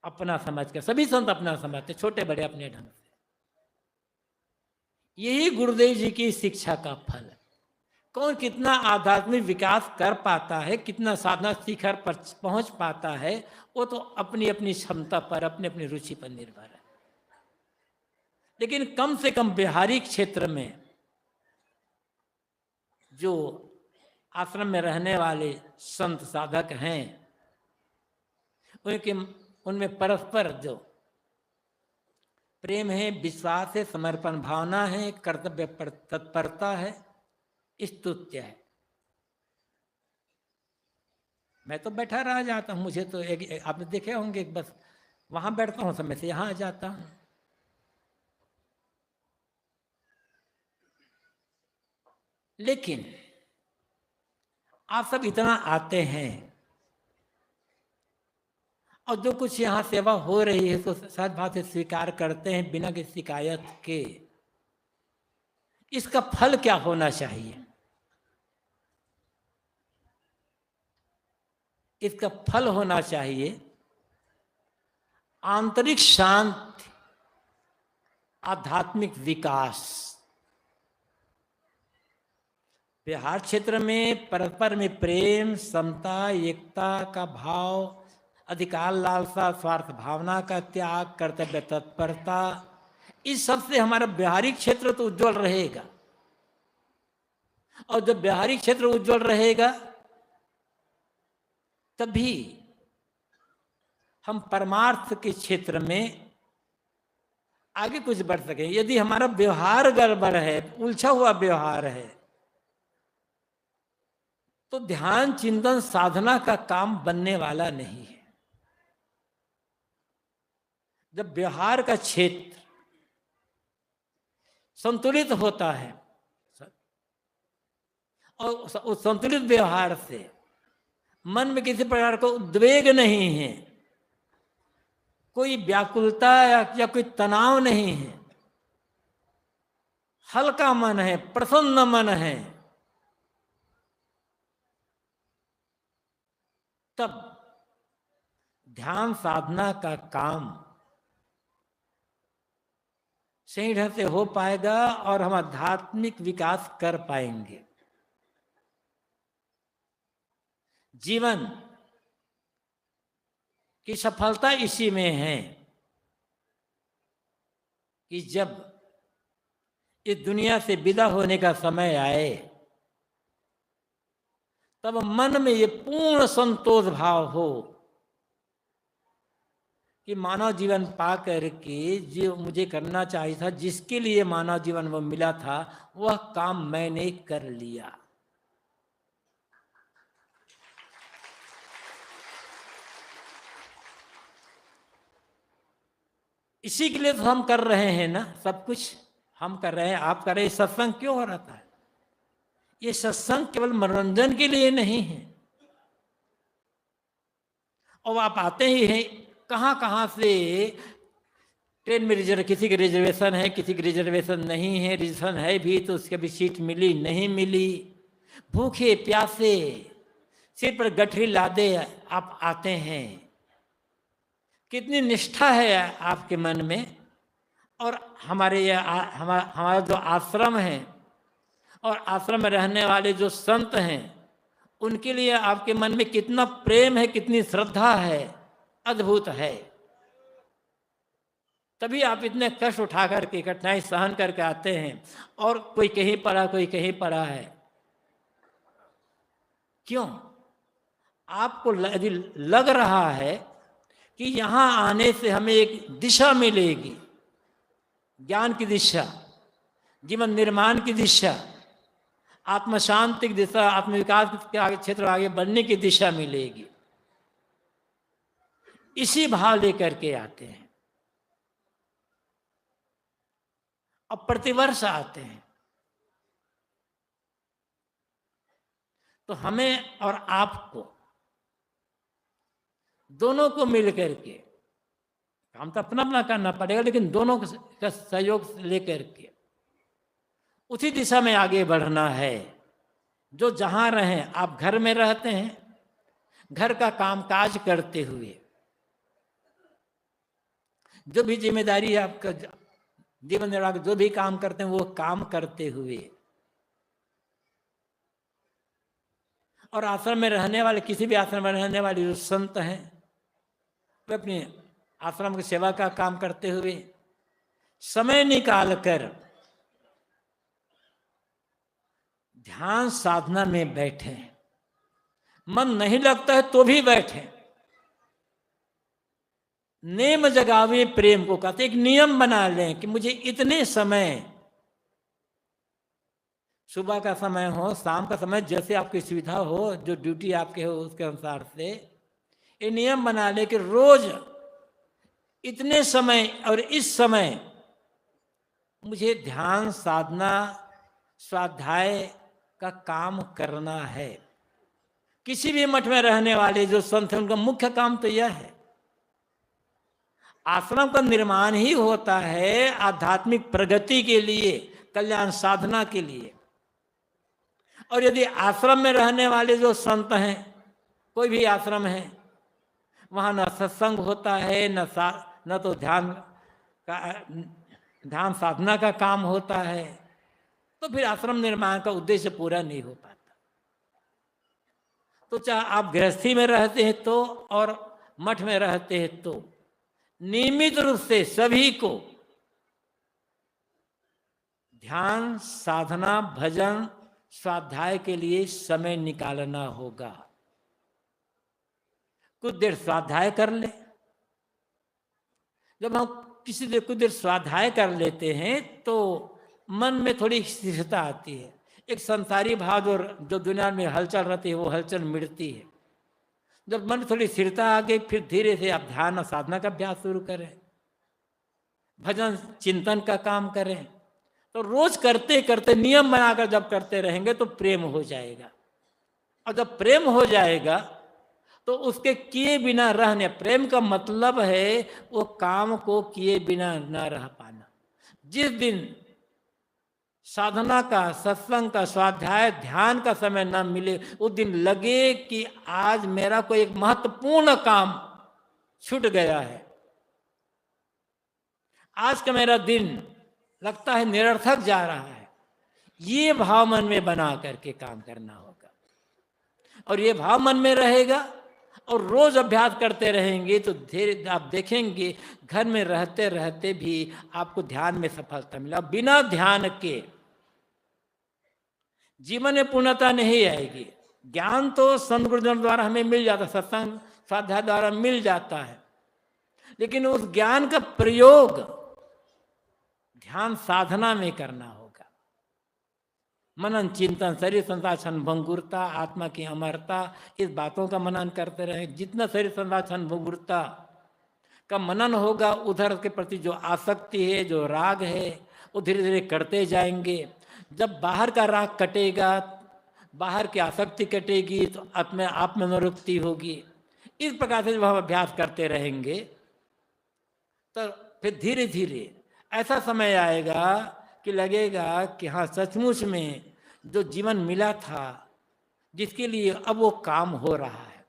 अपना समझ कर, सभी संत अपना समझते, छोटे बड़े अपने ढंग से। यही गुरुदेव जी की शिक्षा का फल है। कौन कितना आध्यात्मिक विकास कर पाता है, कितना साधना शिखर पर पहुंच पाता है, वो तो अपनी अपनी क्षमता पर, अपनी अपनी रुचि पर निर्भर है। लेकिन कम से कम बिहारी क्षेत्र में जो आश्रम में रहने वाले संत साधक हैं, उनमें परस्पर जो प्रेम है, विश्वास है, समर्पण भावना है, कर्तव्य पर तत्परता है, स्तुत्य है। मैं तो बैठा रह जाता हूँ, मुझे तो आपने देखे होंगे, बस वहां बैठता हूँ, समय से यहां आ जाता हूँ। लेकिन आप सब इतना आते हैं और जो कुछ यहाँ सेवा हो रही है तो सच बात से स्वीकार करते हैं बिना किसी शिकायत के। इसका फल क्या होना चाहिए? इसका फल होना चाहिए आंतरिक शांति, आध्यात्मिक विकास। बिहार क्षेत्र में परस्पर में प्रेम, समता, एकता का भाव, अधिकार लालसा, स्वार्थ भावना का त्याग, कर्तव्य तत्परता, इस सब से हमारा बिहारी क्षेत्र तो उज्जवल रहेगा। और जब बिहारी क्षेत्र उज्जवल रहेगा तभी हम परमार्थ के क्षेत्र में आगे कुछ बढ़ सके। यदि हमारा व्यवहार गड़बड़ है, उलझा हुआ व्यवहार है, तो ध्यान चिंतन साधना का काम बनने वाला नहीं है। जब व्यवहार का क्षेत्र संतुलित होता है और उस संतुलित व्यवहार से मन में किसी प्रकार का उद्वेग नहीं है, कोई व्याकुलता या कोई तनाव नहीं है, हल्का मन है, प्रसन्न मन है, तब ध्यान साधना का काम सही ढंग से हो पाएगा और हम आध्यात्मिक विकास कर पाएंगे। जीवन की सफलता इसी में है कि जब इस दुनिया से विदा होने का समय आए तब मन में ये पूर्ण संतोष भाव हो कि मानव जीवन पा करके जो मुझे करना चाहिए था, जिसके लिए मानव जीवन वो मिला था, वह काम मैंने कर लिया। इसी के लिए तो हम कर रहे हैं ना, सब कुछ हम कर रहे हैं, आप कर रहे हैं। सत्संग क्यों हो रहा है? ये सत्संग केवल मनोरंजन के लिए नहीं है। और आप आते ही हैं, कहाँ कहाँ से ट्रेन में रिजर्व, किसी की रिजर्वेशन है, किसी की रिजर्वेशन नहीं है, रिजर्वेशन है भी तो उसके भी सीट मिली नहीं मिली, भूखे प्यासे सिर पर गठरी लादे आप आते हैं। कितनी निष्ठा है आपके मन में। और हमारा जो आश्रम है और आश्रम में रहने वाले जो संत हैं, उनके लिए आपके मन में कितना प्रेम है, कितनी श्रद्धा है, अद्भुत है। तभी आप इतने कष्ट उठा करके, कठिनाई सहन करके आते हैं। और कोई कहीं पड़ा, कोई कहीं पड़ा है। क्यों? आपको यदि लग रहा है कि यहाँ आने से हमें एक दिशा मिलेगी, ज्ञान की दिशा, जीवन निर्माण की दिशा, आत्म शांति की दिशा, आत्मविकास के आगे क्षेत्र आगे बढ़ने की दिशा मिलेगी, इसी भाव लेकर के आते हैं। अब प्रतिवर्ष आते हैं। तो हमें और आपको दोनों को मिल करके काम तो अपना अपना करना पड़ेगा, लेकिन दोनों का सहयोग लेकर के उसी दिशा में आगे बढ़ना है। जो जहां रहें, आप घर में रहते हैं, घर का कामकाज करते हुए, जो भी जिम्मेदारी है आपका जीवन निर्वाह, जो भी काम करते हैं वो काम करते हुए, और आश्रम में रहने वाले, किसी भी आश्रम में रहने वाले जो संत हैं, वे अपने आश्रम की सेवा का काम करते हुए समय निकाल कर ध्यान साधना में बैठे। मन नहीं लगता है तो भी बैठे। नेम जगावे प्रेम को कहते, एक नियम बना लें कि मुझे इतने समय, सुबह का समय हो, शाम का समय, जैसे आपकी सुविधा हो, जो ड्यूटी आपके हो उसके अनुसार से ये नियम बना ले कि रोज इतने समय और इस समय मुझे ध्यान साधना स्वाध्याय का काम करना है। किसी भी मठ में रहने वाले जो संत हैं उनका मुख्य काम तो यह है। आश्रम का निर्माण ही होता है आध्यात्मिक प्रगति के लिए, कल्याण साधना के लिए। और यदि आश्रम में रहने वाले जो संत हैं, कोई भी आश्रम है, वहाँ न सत्संग होता है, न तो ध्यान साधना का काम होता है, तो फिर आश्रम निर्माण का उद्देश्य पूरा नहीं हो पाता। तो चाहे आप गृहस्थी में रहते हैं तो और मठ में रहते हैं तो नियमित रूप से सभी को ध्यान साधना भजन स्वाध्याय के लिए समय निकालना होगा। कुछ देर स्वाध्याय कर ले। जब हम किसी देर कुछ देर स्वाध्याय कर लेते हैं तो मन में थोड़ी स्थिरता आती है। एक संसारी भाव जो दुनिया में हलचल रहती है वो हलचल मिटती है। जब मन थोड़ी स्थिरता आ गई, फिर धीरे से आप ध्यान और साधना का अभ्यास शुरू करें, भजन चिंतन का काम करें। तो रोज करते करते नियम बनाकर जब करते रहेंगे तो प्रेम हो जाएगा। और जब प्रेम हो जाएगा तो उसके किए बिना रहने, प्रेम का मतलब है वो काम को किए बिना न रह पाना। जिस दिन साधना का, सत्संग का, स्वाध्याय ध्यान का समय न मिले, उस दिन लगे कि आज मेरा कोई एक महत्वपूर्ण काम छूट गया है, आज का मेरा दिन लगता है निरर्थक जा रहा है। ये भाव मन में बना करके काम करना होगा। और ये भाव मन में रहेगा और रोज अभ्यास करते रहेंगे तो धीरे आप देखेंगे घर में रहते रहते भी आपको ध्यान में सफलता मिला। बिना ध्यान के जीवन में पूर्णता नहीं आएगी। ज्ञान तो संत गुरुजन द्वारा हमें मिल जाता, सत्संग स्वाध्याय द्वारा मिल जाता है, लेकिन उस ज्ञान का प्रयोग ध्यान साधना में करना होगा। मनन चिंतन, शरीर संसार क्षण भंगुरता, आत्मा की अमरता, इस बातों का मनन करते रहें। जितना शरीर संसार क्षण भंगुरता का मनन होगा, उधर के प्रति जो आसक्ति है, जो राग है, वो धीरे धीरे करते जाएंगे। जब बाहर का राग कटेगा, बाहर की आसक्ति कटेगी, तो अपने आप में अनुरक्ति होगी। इस प्रकार से जब हम अभ्यास करते रहेंगे तो फिर धीरे धीरे ऐसा समय आएगा कि लगेगा कि हाँ, सचमुच में जो जीवन मिला था, जिसके लिए अब वो काम हो रहा है।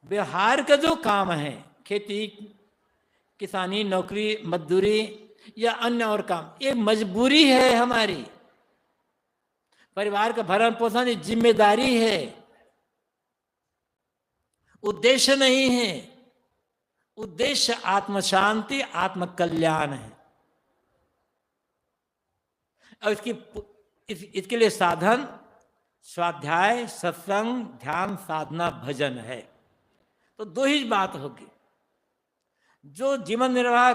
व्यवहार का जो काम है, खेती किसानी, नौकरी मजदूरी या अन्य और काम, ये मजबूरी है हमारी। परिवार का भरण पोषण जिम्मेदारी है, उद्देश्य नहीं है। उद्देश्य आत्म शांति, आत्म कल्याण है। और इसके लिए साधन स्वाध्याय, सत्संग, ध्यान, साधना, भजन है। तो दो ही बात होगी। जो जीवन निर्वाह,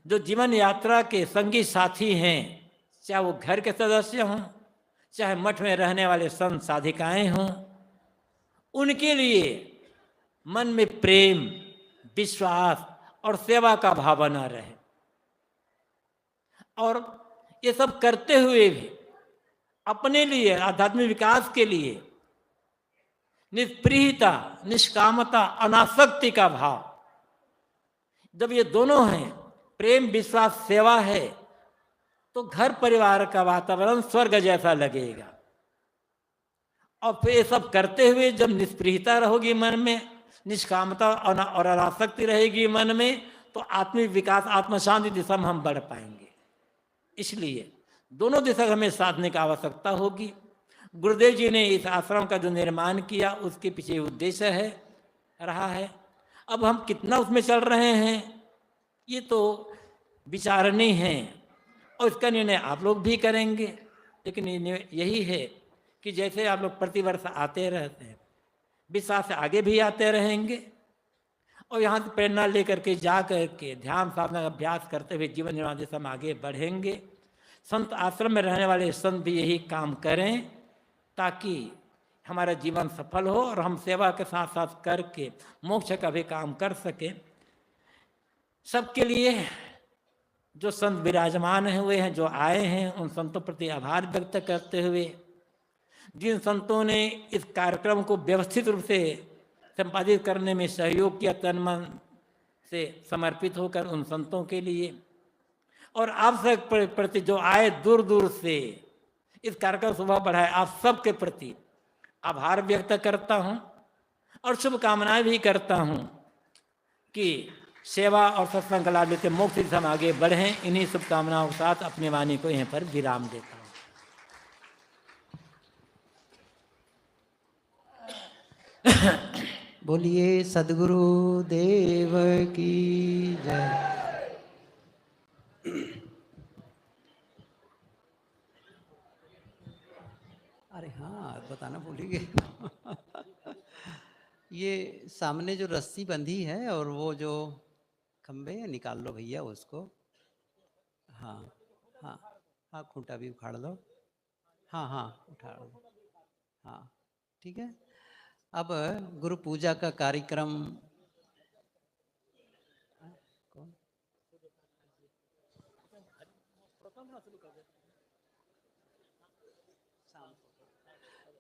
जो जीवन यात्रा के संगी साथी हैं, चाहे वो घर के सदस्य हों, चाहे मठ में रहने वाले संत साधिकाएं हों, उनके लिए मन में प्रेम, विश्वास और सेवा का भाव बना रहे। और ये सब करते हुए भी अपने लिए आध्यात्मिक विकास के लिए निष्प्रियता, निष्कामता, अनासक्ति का भाव, जब ये दोनों हैं, प्रेम, विश्वास, सेवा है, तो घर परिवार का वातावरण स्वर्ग जैसा लगेगा। और फिर ये सब करते हुए जब निष्प्रियता रहोगी मन में, निष्कामता और अनासक्ति रहेगी मन में, तो आत्मिक विकास, आत्मशांति दिशा में हम बढ़ पाएंगे। इसलिए दोनों दिशा हमें साधने की आवश्यकता होगी। गुरुदेव जी ने इस आश्रम का जो निर्माण किया उसके पीछे उद्देश्य है रहा है। अब हम कितना उसमें चल रहे हैं ये तो विचारणीय है, और इसका निर्णय आप लोग भी करेंगे। लेकिन यही है कि जैसे आप लोग प्रतिवर्ष आते रहते हैं, विश्वास से आगे भी आते रहेंगे, और यहाँ से प्रेरणा लेकर के जा कर के ध्यान साधना का अभ्यास करते हुए जीवन निर्माण दिशा में आगे बढ़ेंगे। संत आश्रम में रहने वाले संत भी यही काम करें ताकि हमारा जीवन सफल हो और हम सेवा के साथ साथ करके मोक्ष का भी काम कर सकें। सबके लिए जो संत विराजमान हुए हैं, जो आए हैं, उन संतों प्रति आभार व्यक्त करते हुए, जिन संतों ने इस कार्यक्रम को व्यवस्थित रूप से संपादित करने में सहयोग किया, तन मन से समर्पित होकर उन संतों के लिए, और आप सब प्रति जो आए दूर दूर से इस कार्यक्रम शोभा बढ़ाए, आप सबके प्रति आभार व्यक्त करता हूं और शुभकामनाएं भी करता हूं कि सेवा और सत्संग का लाभ लेते मोक्ष दिशा में आगे बढ़ें। इन्हीं शुभकामनाओं के साथ अपनी वाणी को यहीं पर विराम देता हूं। बोलिए सद्गुरु देव की जय। अरे हाँ, बताना भूल ही गए। ये सामने जो रस्सी बंधी है और वो जो खंबे है, निकाल लो भैया उसको। हाँ हाँ हाँ, खूंटा भी उखाड़ लो। हाँ हाँ, उठा लो। हाँ ठीक है। अब गुरु पूजा का कार्यक्रम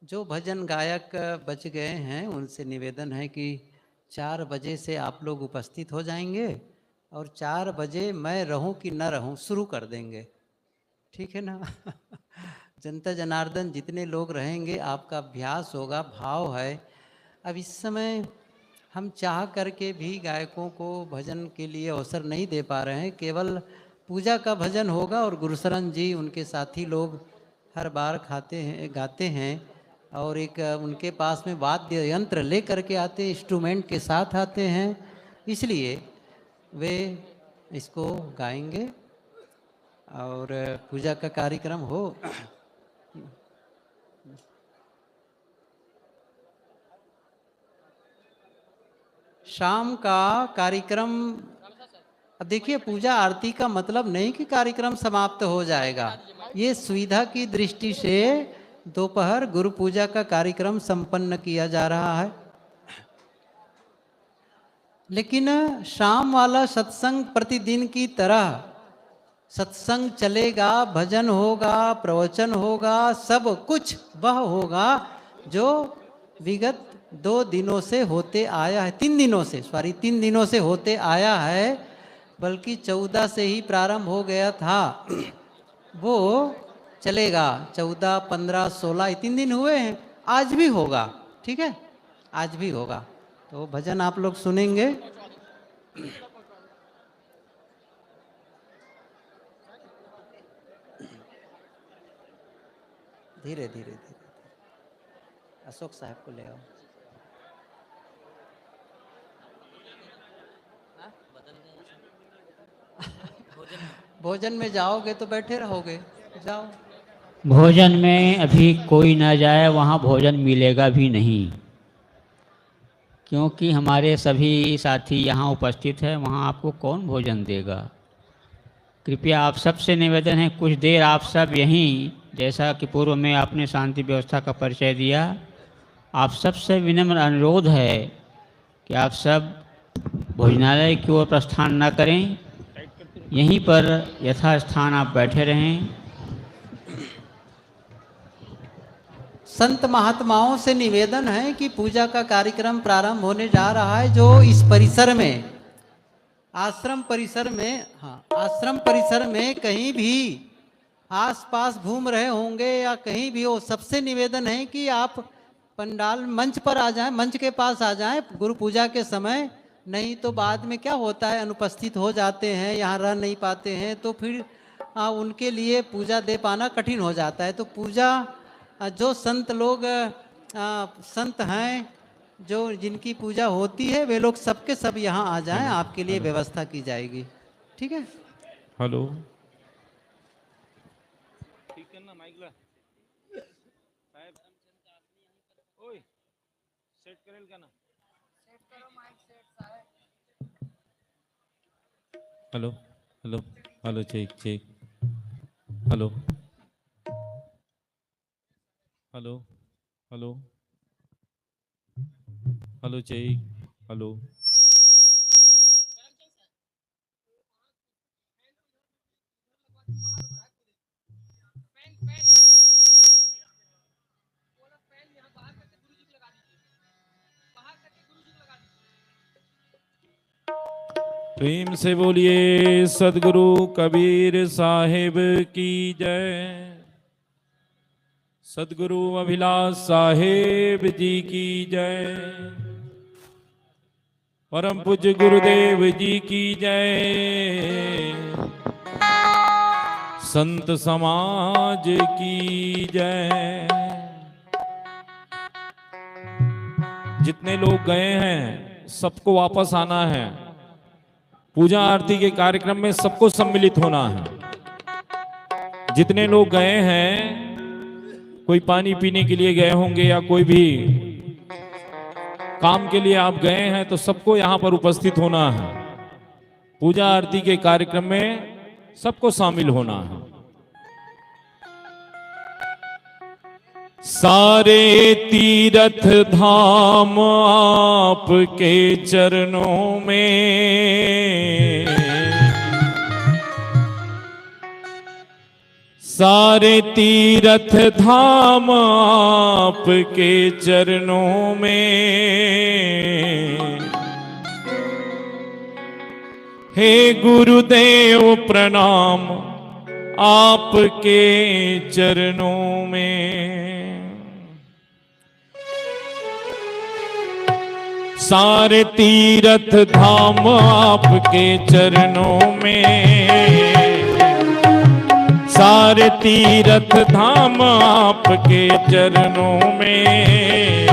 जो भजन गायक बच गए हैं उनसे निवेदन है कि 4 बजे से आप लोग उपस्थित हो जाएंगे और 4 बजे मैं रहूं कि न रहूं शुरू कर देंगे, ठीक है ना। जनता जनार्दन जितने लोग रहेंगे आपका अभ्यास होगा, भाव है। अब इस समय हम चाह करके भी गायकों को भजन के लिए अवसर नहीं दे पा रहे हैं। केवल पूजा का भजन होगा और गुरुशरण जी उनके साथी लोग हर बार गाते हैं और एक उनके पास में वाद्य यंत्र ले करके आते हैं, इंस्ट्रूमेंट के साथ आते हैं, इसलिए वे इसको गाएंगे और पूजा का कार्यक्रम हो। शाम का कार्यक्रम, अब देखिए पूजा आरती का मतलब नहीं कि कार्यक्रम समाप्त हो जाएगा। ये सुविधा की दृष्टि से दोपहर गुरु पूजा का कार्यक्रम संपन्न किया जा रहा है, लेकिन शाम वाला सत्संग प्रतिदिन की तरह सत्संग चलेगा, भजन होगा, प्रवचन होगा, सब कुछ वह होगा जो विगत 2 दिनों से होते आया है, 3 दिनों से, 3 दिनों से होते आया है, बल्कि 14 से ही प्रारंभ हो गया था। वो चलेगा 14, 15, 16 3 दिन हुए हैं, आज भी होगा, ठीक है, आज भी होगा। तो भजन आप लोग सुनेंगे। धीरे धीरे धीरे। अशोक साहब को ले आओ। भोजन में जाओगे तो बैठे रहोगे, जाओ। भोजन में अभी कोई ना जाए, वहाँ भोजन मिलेगा भी नहीं, क्योंकि हमारे सभी साथी यहाँ उपस्थित हैं, वहाँ आपको कौन भोजन देगा। कृपया आप सबसे निवेदन है, कुछ देर आप सब यहीं, जैसा कि पूर्व में आपने शांति व्यवस्था का परिचय दिया, आप सबसे विनम्र अनुरोध है कि आप सब भोजनालय की ओर प्रस्थान न करें, यहीं पर यथास्थान आप बैठे रहें। संत महात्माओं से निवेदन है कि पूजा का कार्यक्रम प्रारंभ होने जा रहा है, जो इस परिसर में, आश्रम परिसर में, हाँ आश्रम परिसर में कहीं भी आसपास घूम रहे होंगे या कहीं भी हो, सबसे निवेदन है कि आप पंडाल मंच पर आ जाएं, मंच के पास आ जाएं गुरु पूजा के समय। नहीं तो बाद में क्या होता है, अनुपस्थित हो जाते हैं, यहाँ रह नहीं पाते हैं, तो फिर उनके लिए पूजा दे पाना कठिन हो जाता है। तो पूजा जो संत लोग संत हैं, जो जिनकी पूजा होती है, वे लोग सबके सब यहाँ आ जाएं, आपके लिए व्यवस्था की जाएगी। ठीक है। Hello, hello, hello, hello, check check, hello, hello, hello, hello, check, hello. प्रेम से बोलिए सदगुरु कबीर साहिब की जय। सदगुरु अभिलाष साहिब जी की जय। परम पूज्य गुरुदेव जी की जय। संत समाज की जय। जितने लोग गए हैं सबको वापस आना है। पूजा आरती के कार्यक्रम में सबको सम्मिलित होना है। जितने लोग गए हैं, कोई पानी पीने के लिए गए होंगे या कोई भी काम के लिए आप गए हैं, तो सबको यहां पर उपस्थित होना है। पूजा आरती के कार्यक्रम में सबको शामिल होना है। सारे तीर्थ धाम आपके चरणों में, सारे तीर्थ धाम आपके चरणों में, हे गुरुदेव प्रणाम आपके चरणों में। सारे तीर्थ धाम आपके चरणों में, सारे तीर्थ धाम आपके चरणों में,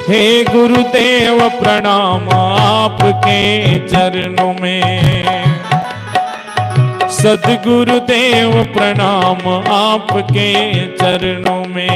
हे गुरुदेव प्रणाम आपके चरणों में। सद्गुरुदेव प्रणाम आपके चरणों में।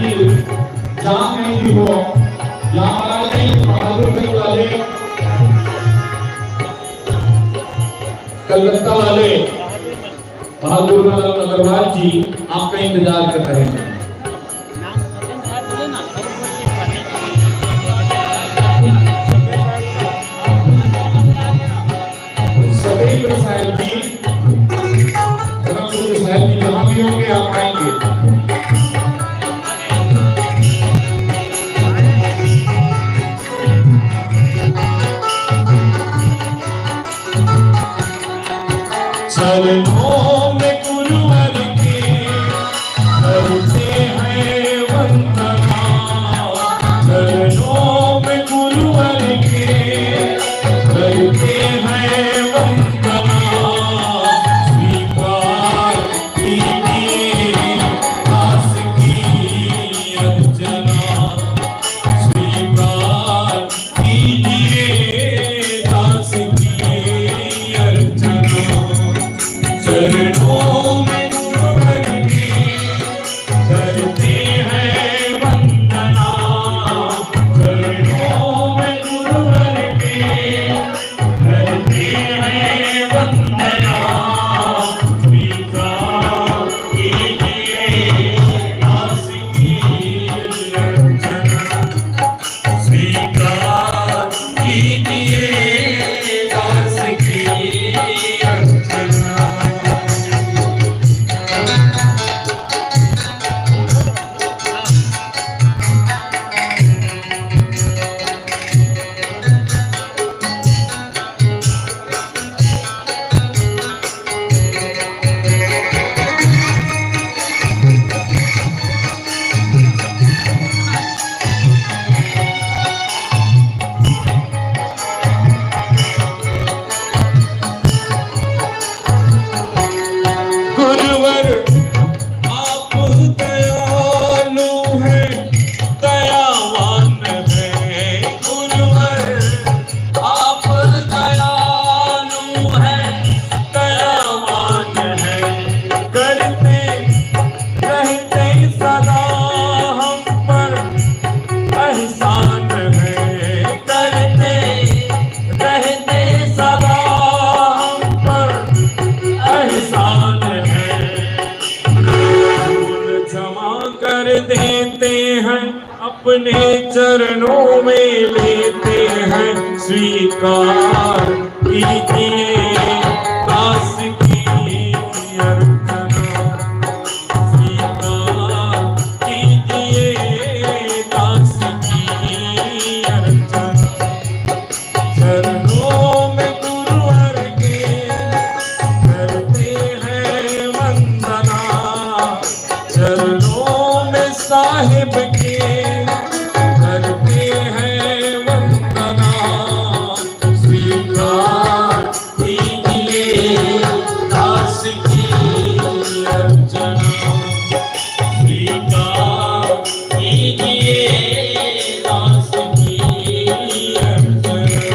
वकील जाम नहीं हो यहाँ वाले बहादुर वाले कलकत्ता वाले बहादुर अग्रवाल जी आपका इंतजार कर रहे हैं। सभी साहब जी जहाँ भी होंगे आप आएंगे। चरणों में गुरुवर के करते हैं वंदना, चरणों में गुरुवर के करते हैं वंदना, स्वीकार कीजिए दास की अर्चना, स्वीकार कीजिए दास की अर्चना। चरणों में गुरुवर के करते हैं वंदना, चरणों में गुरुवर के करते हैं वंदना, स्वीकार कीजिए दास की अर्चना, स्वीकार कीजिए दास की अर्चना। गुरुवर आप दयालु हैं, दयावान हैं, गुरुवर आप दयालु हैं, दयावान हैं, करते रहते सदा हम पर एहसान है, करते रहते सदा हम पर एहसान है, भूल क्षमा कर देते हैं, अपने चरणों में लेते हैं, स्वीकार कीजिए दास की अर्चना, स्वीकार कीजिए दास की अर्चना। चरणों में गुरुवर के करते हैं वंदना, चरणों में साहिब के करते हैं वंदना, स्वीकार कीजिए दास की अर्चना, स्वीकार कीजिए दास की अर्चना।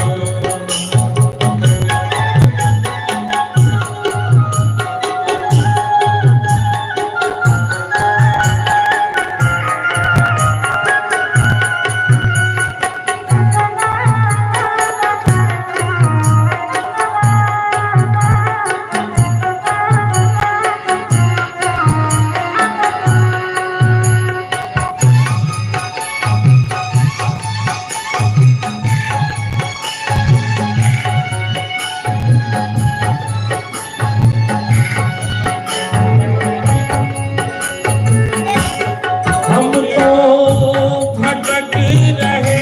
हम तो भटक रहे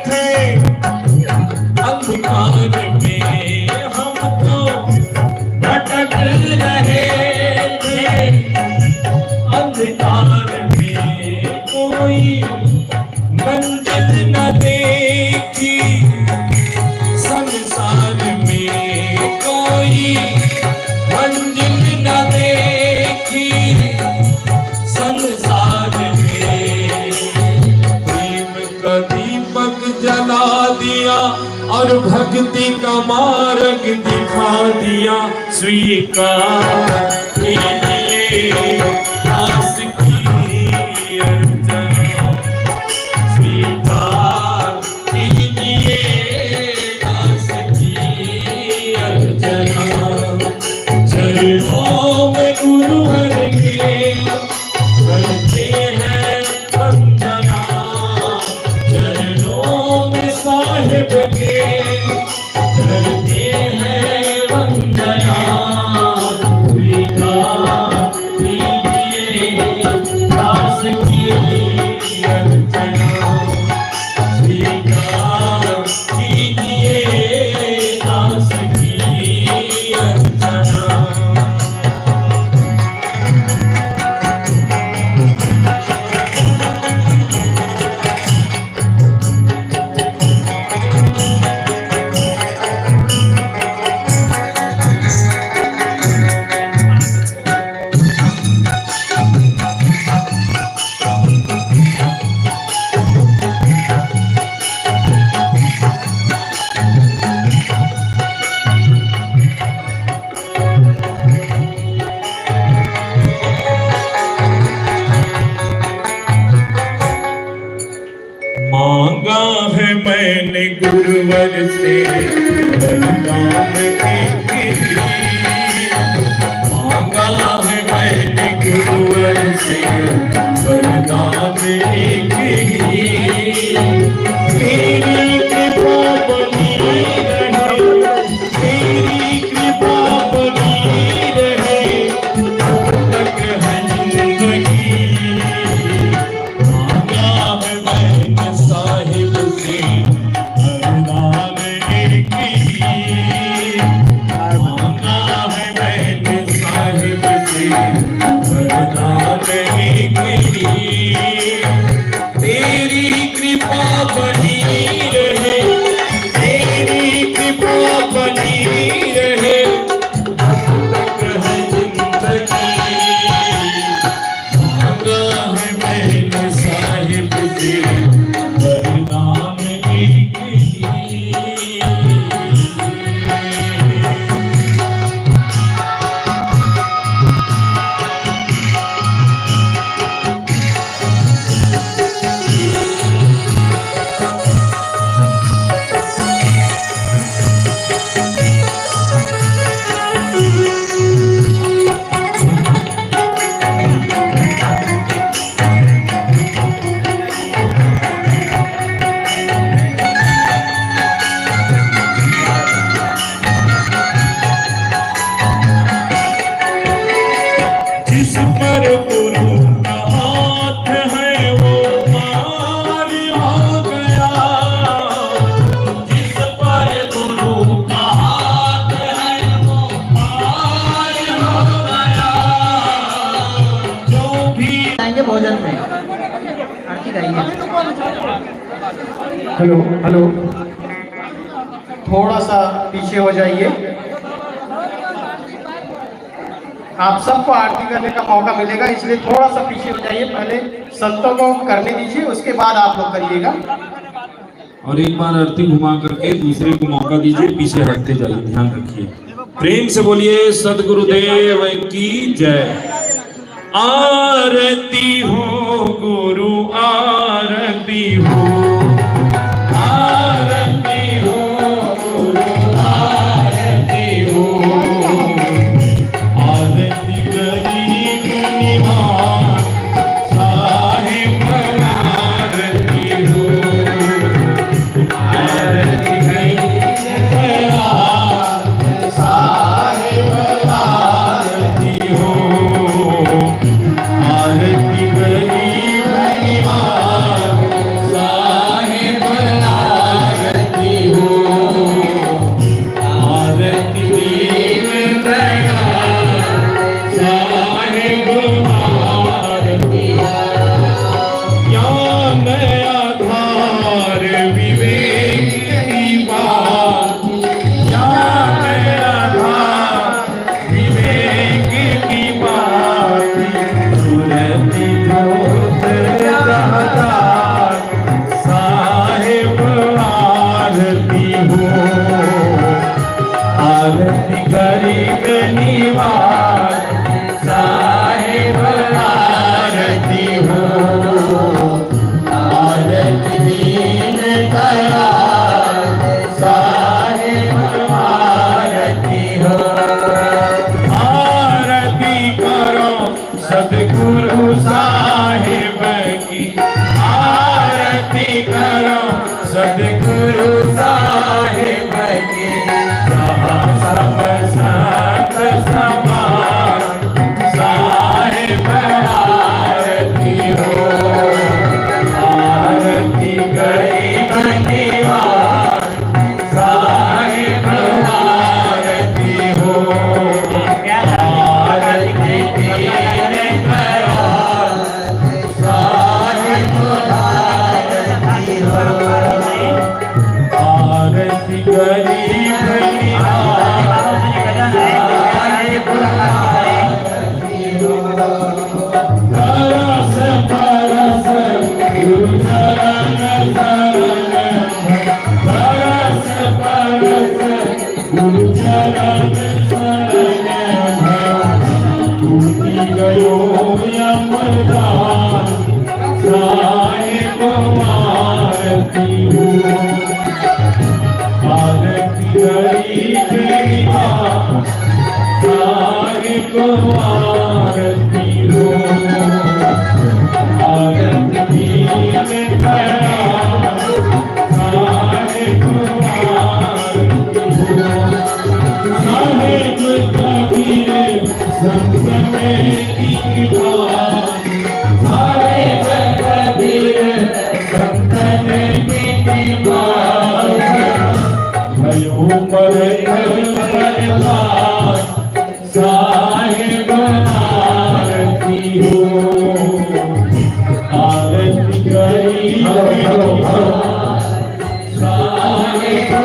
थे अंधकार में, हम तो भटक रहे थे अंधकार में, कोई मंजिल न देखी संसार में, कोई मंजिल न देखी संसार में, प्रेम का दीपक जला दिया और भक्ति का मार्ग दिखा दिया, स्वीकार कीजिए दास की अर्चना। मैंने गुरुवर से वरदान मांगा है मैंने गुरुवर से वरदान तेरी कृपा बनी रहे, तेरी कृपा बनी रहे जब तक है जिंदगी। मांगा है मैंने साहिब से वरदान मांगा है मैंने साहिब से वरदान तेरी कृपा बनी रहे, तेरी कृपा बनी रहे जब तक है जिंदगी। मांगा है मैंने साहिब से वरदान जिस पर गुरु का हाथ है वो पार हो गया, जिस पर गुरु का हाथ है वो पार हो गया। जो भी आएंगे भोजन में आरती गाइए। हेलो हेलो, थोड़ा सा पीछे हो जाइए। आप सबको आरती करने का मौका मिलेगा, इसलिए थोड़ा सा पीछे हो जाइए। पहले संतों को करने दीजिए, उसके बाद आप लोग करिएगा। और एक बार आरती घुमा करके दूसरे को मौका दीजिए, पीछे हटते जाइए, ध्यान रखिए। प्रेम से बोलिए सदगुरुदेव की जय। आरती हो गुरु आरती हो, आरती हो गुरु आरती हो, आरती गरीब निवान साहिब आरती हो, आरती गरीब साहिब आरती हो, आरती गरीब निवान साहिब आरती हो, आरती गरीब साहिब आरती हो। ज्ञान आधार विवेक की बात, ज्ञान आधार विवेक की बात, सुरति जोत दातार साहिब आरती हो, आरती गरीब निवास साहिब आरती हो, आरती दीन दयाल साहिब आरती हो। आरती करो सदगुरु साहिब की, आरती करो सदगुरु साहिब की, सब संत समान साहिब आरती हो, आरती गरीब निवास साहिब आरती हो, आरती दीन दयाल साहिब आरती हो, आरती गरीब निवास साहिब आरती हो। बरस बरस गुरु चरण शरण, बरस बरस गुरु चरण शरण, टूटी गयो यमदान साहिब आरती हो। को आरती हो, आरती में खड़ा साहेब को आरती हो, साहेब कबीर संत में की बात, साहेब कबीर संत में की बात, भयो पर साहेब आरती हो, आरती करी साहेब आरती हो,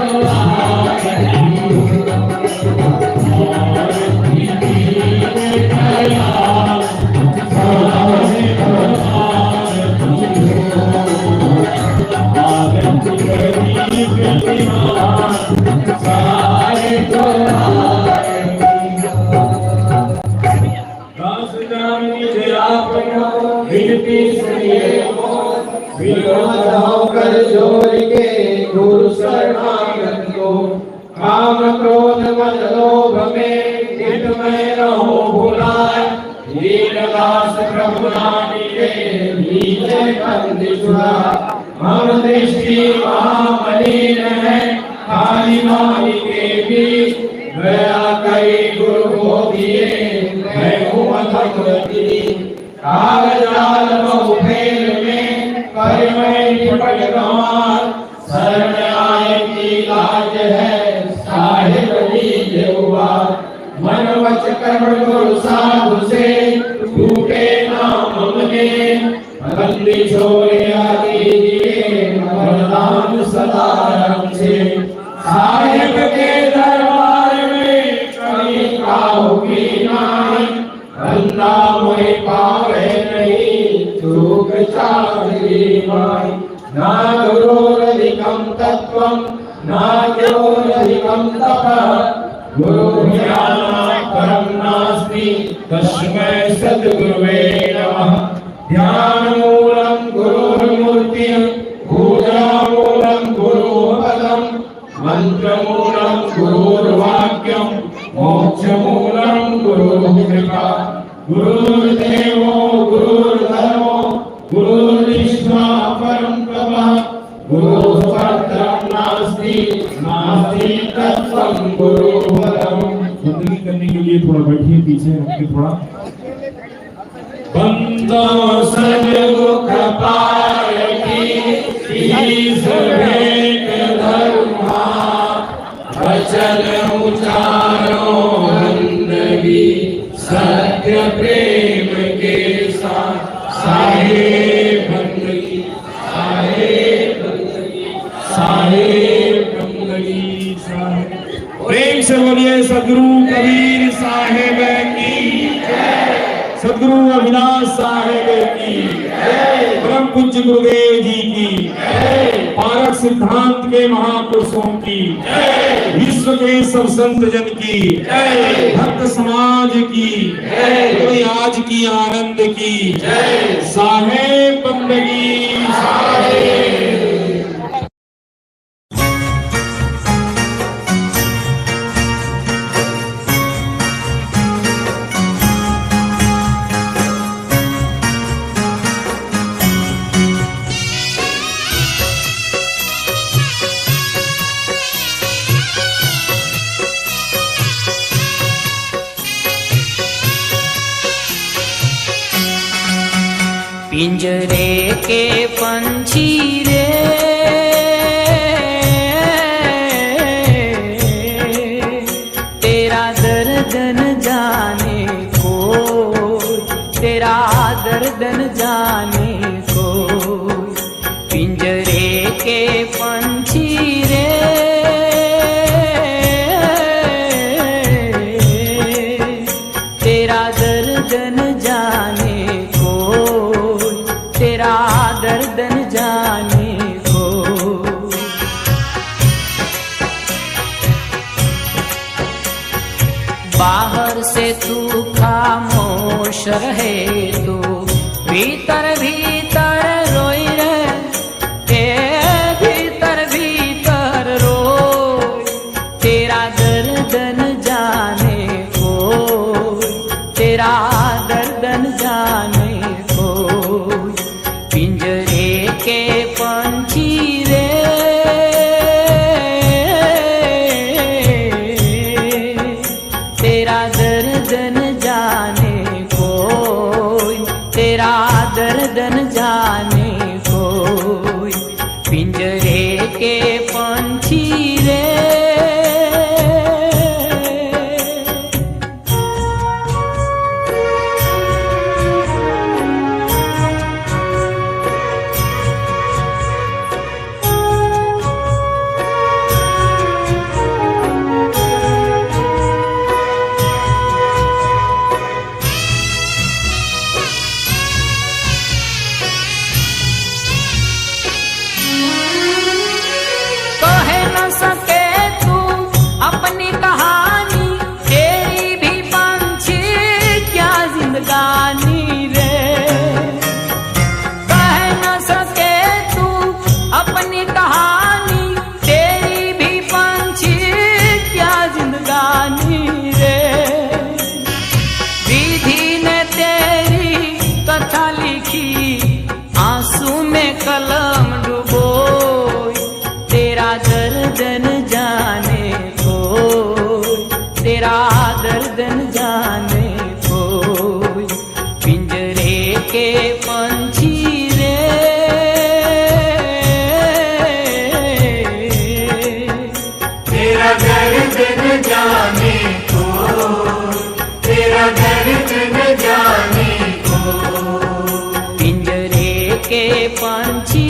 आरती की कया साहेब आरती हो, आरती करी साहेब होकर जोर के गुरु शरणागत को, काम क्रोध मद लोभ में चित में रहो भुलाए, वीरदास प्रभु नामी के नीचे बंद छुड़ा, हम दृष्टि महामलिन है खाली माली के भी, दया कई गुरु को दिए मैं हूँ अधमती, कागजाल बहु फेर में कर मैं निपट गंवार, शरण आए की लाज है साहिब लीजिए उबार, मन वच कर्म गुरु साधु से टूटे नाम मने, बंदी छोड़िया दीजिए वरदान सदा रखे, साहिब के दरबार में कभी काहुकी नाई, बंदा मोहि पावे नहीं चूक चाकरी माई, ना गुरोरधिकं तत्त्वं ना ज्ञोरधिकं तपः, गुरु ज्ञानात् परं नास्ति तस्मै सद्गुरुवे नमः, ध्यानमूलं गुरुर्मूर्तिः पूजामूलं गुरुपदं, मंत्रमूलं गुरुर्वाक्यं मोक्षमूलं गुरुकृपा, गुरुर्देवो गुरुर्धर्मो गुरुर्विष्णु परं तपः, गुरुपत्रं नास्ति नास्ति तत्त्वं गुरुपदम्। जिंदगी करने के लिए थोड़ा बैठिए पीछे हटके थोड़ा। बंदो सद्मुख पाय की शीश भेंट धर्मा, वचन उचारो बंदगी सत्य प्रेम के साथ, साहेब बंदगी साहेब बंदगी साहेब बंदगी साहेब। प्रेम से बोलिए सदगुरु कबीर साहेब की, सदगुरु अविनाश साहेब की, परम पूज्य गुरुदेव जी की, पारक सिद्धांत के महापुरुषों की, विश्व के सब संत जन की, भक्त समाज की, कोई आज की आनंद की, साहेब बंदगी साहेब। पिंजरे के पंछी रे तेरा दर्द न जाने को, तेरा दर्द न जाने को, पिंजरे के पंछी रे तेरा दर्द न जाने को, तेरा दर्द न जाने को। बाहर से तू खामोश रहे तो भीतर भीतर रोई रे, भीतर भीतर रोई, तेरा दर्द न जाने को, जाने कोई, पिंजरे के पंछी रे। कहे न सके तू अपनी कहानी, तेरी भी पंछी क्या जिंदगानी रे। कहे न सके तू अपनी कहानी, तेरी भी पंछी क्या जिंदगानी रे। विधि ने तेरी कथा लिखी, आंसू में कलम डुबोई, तेरा दर्द न जाने कोई, तेरा दर्द न जाने कोई, पिंजरे के पंछी रे। तेरा दर्द न जाने कोई, तेरा दर्द न जाने कोई, पिंजरे के पंछी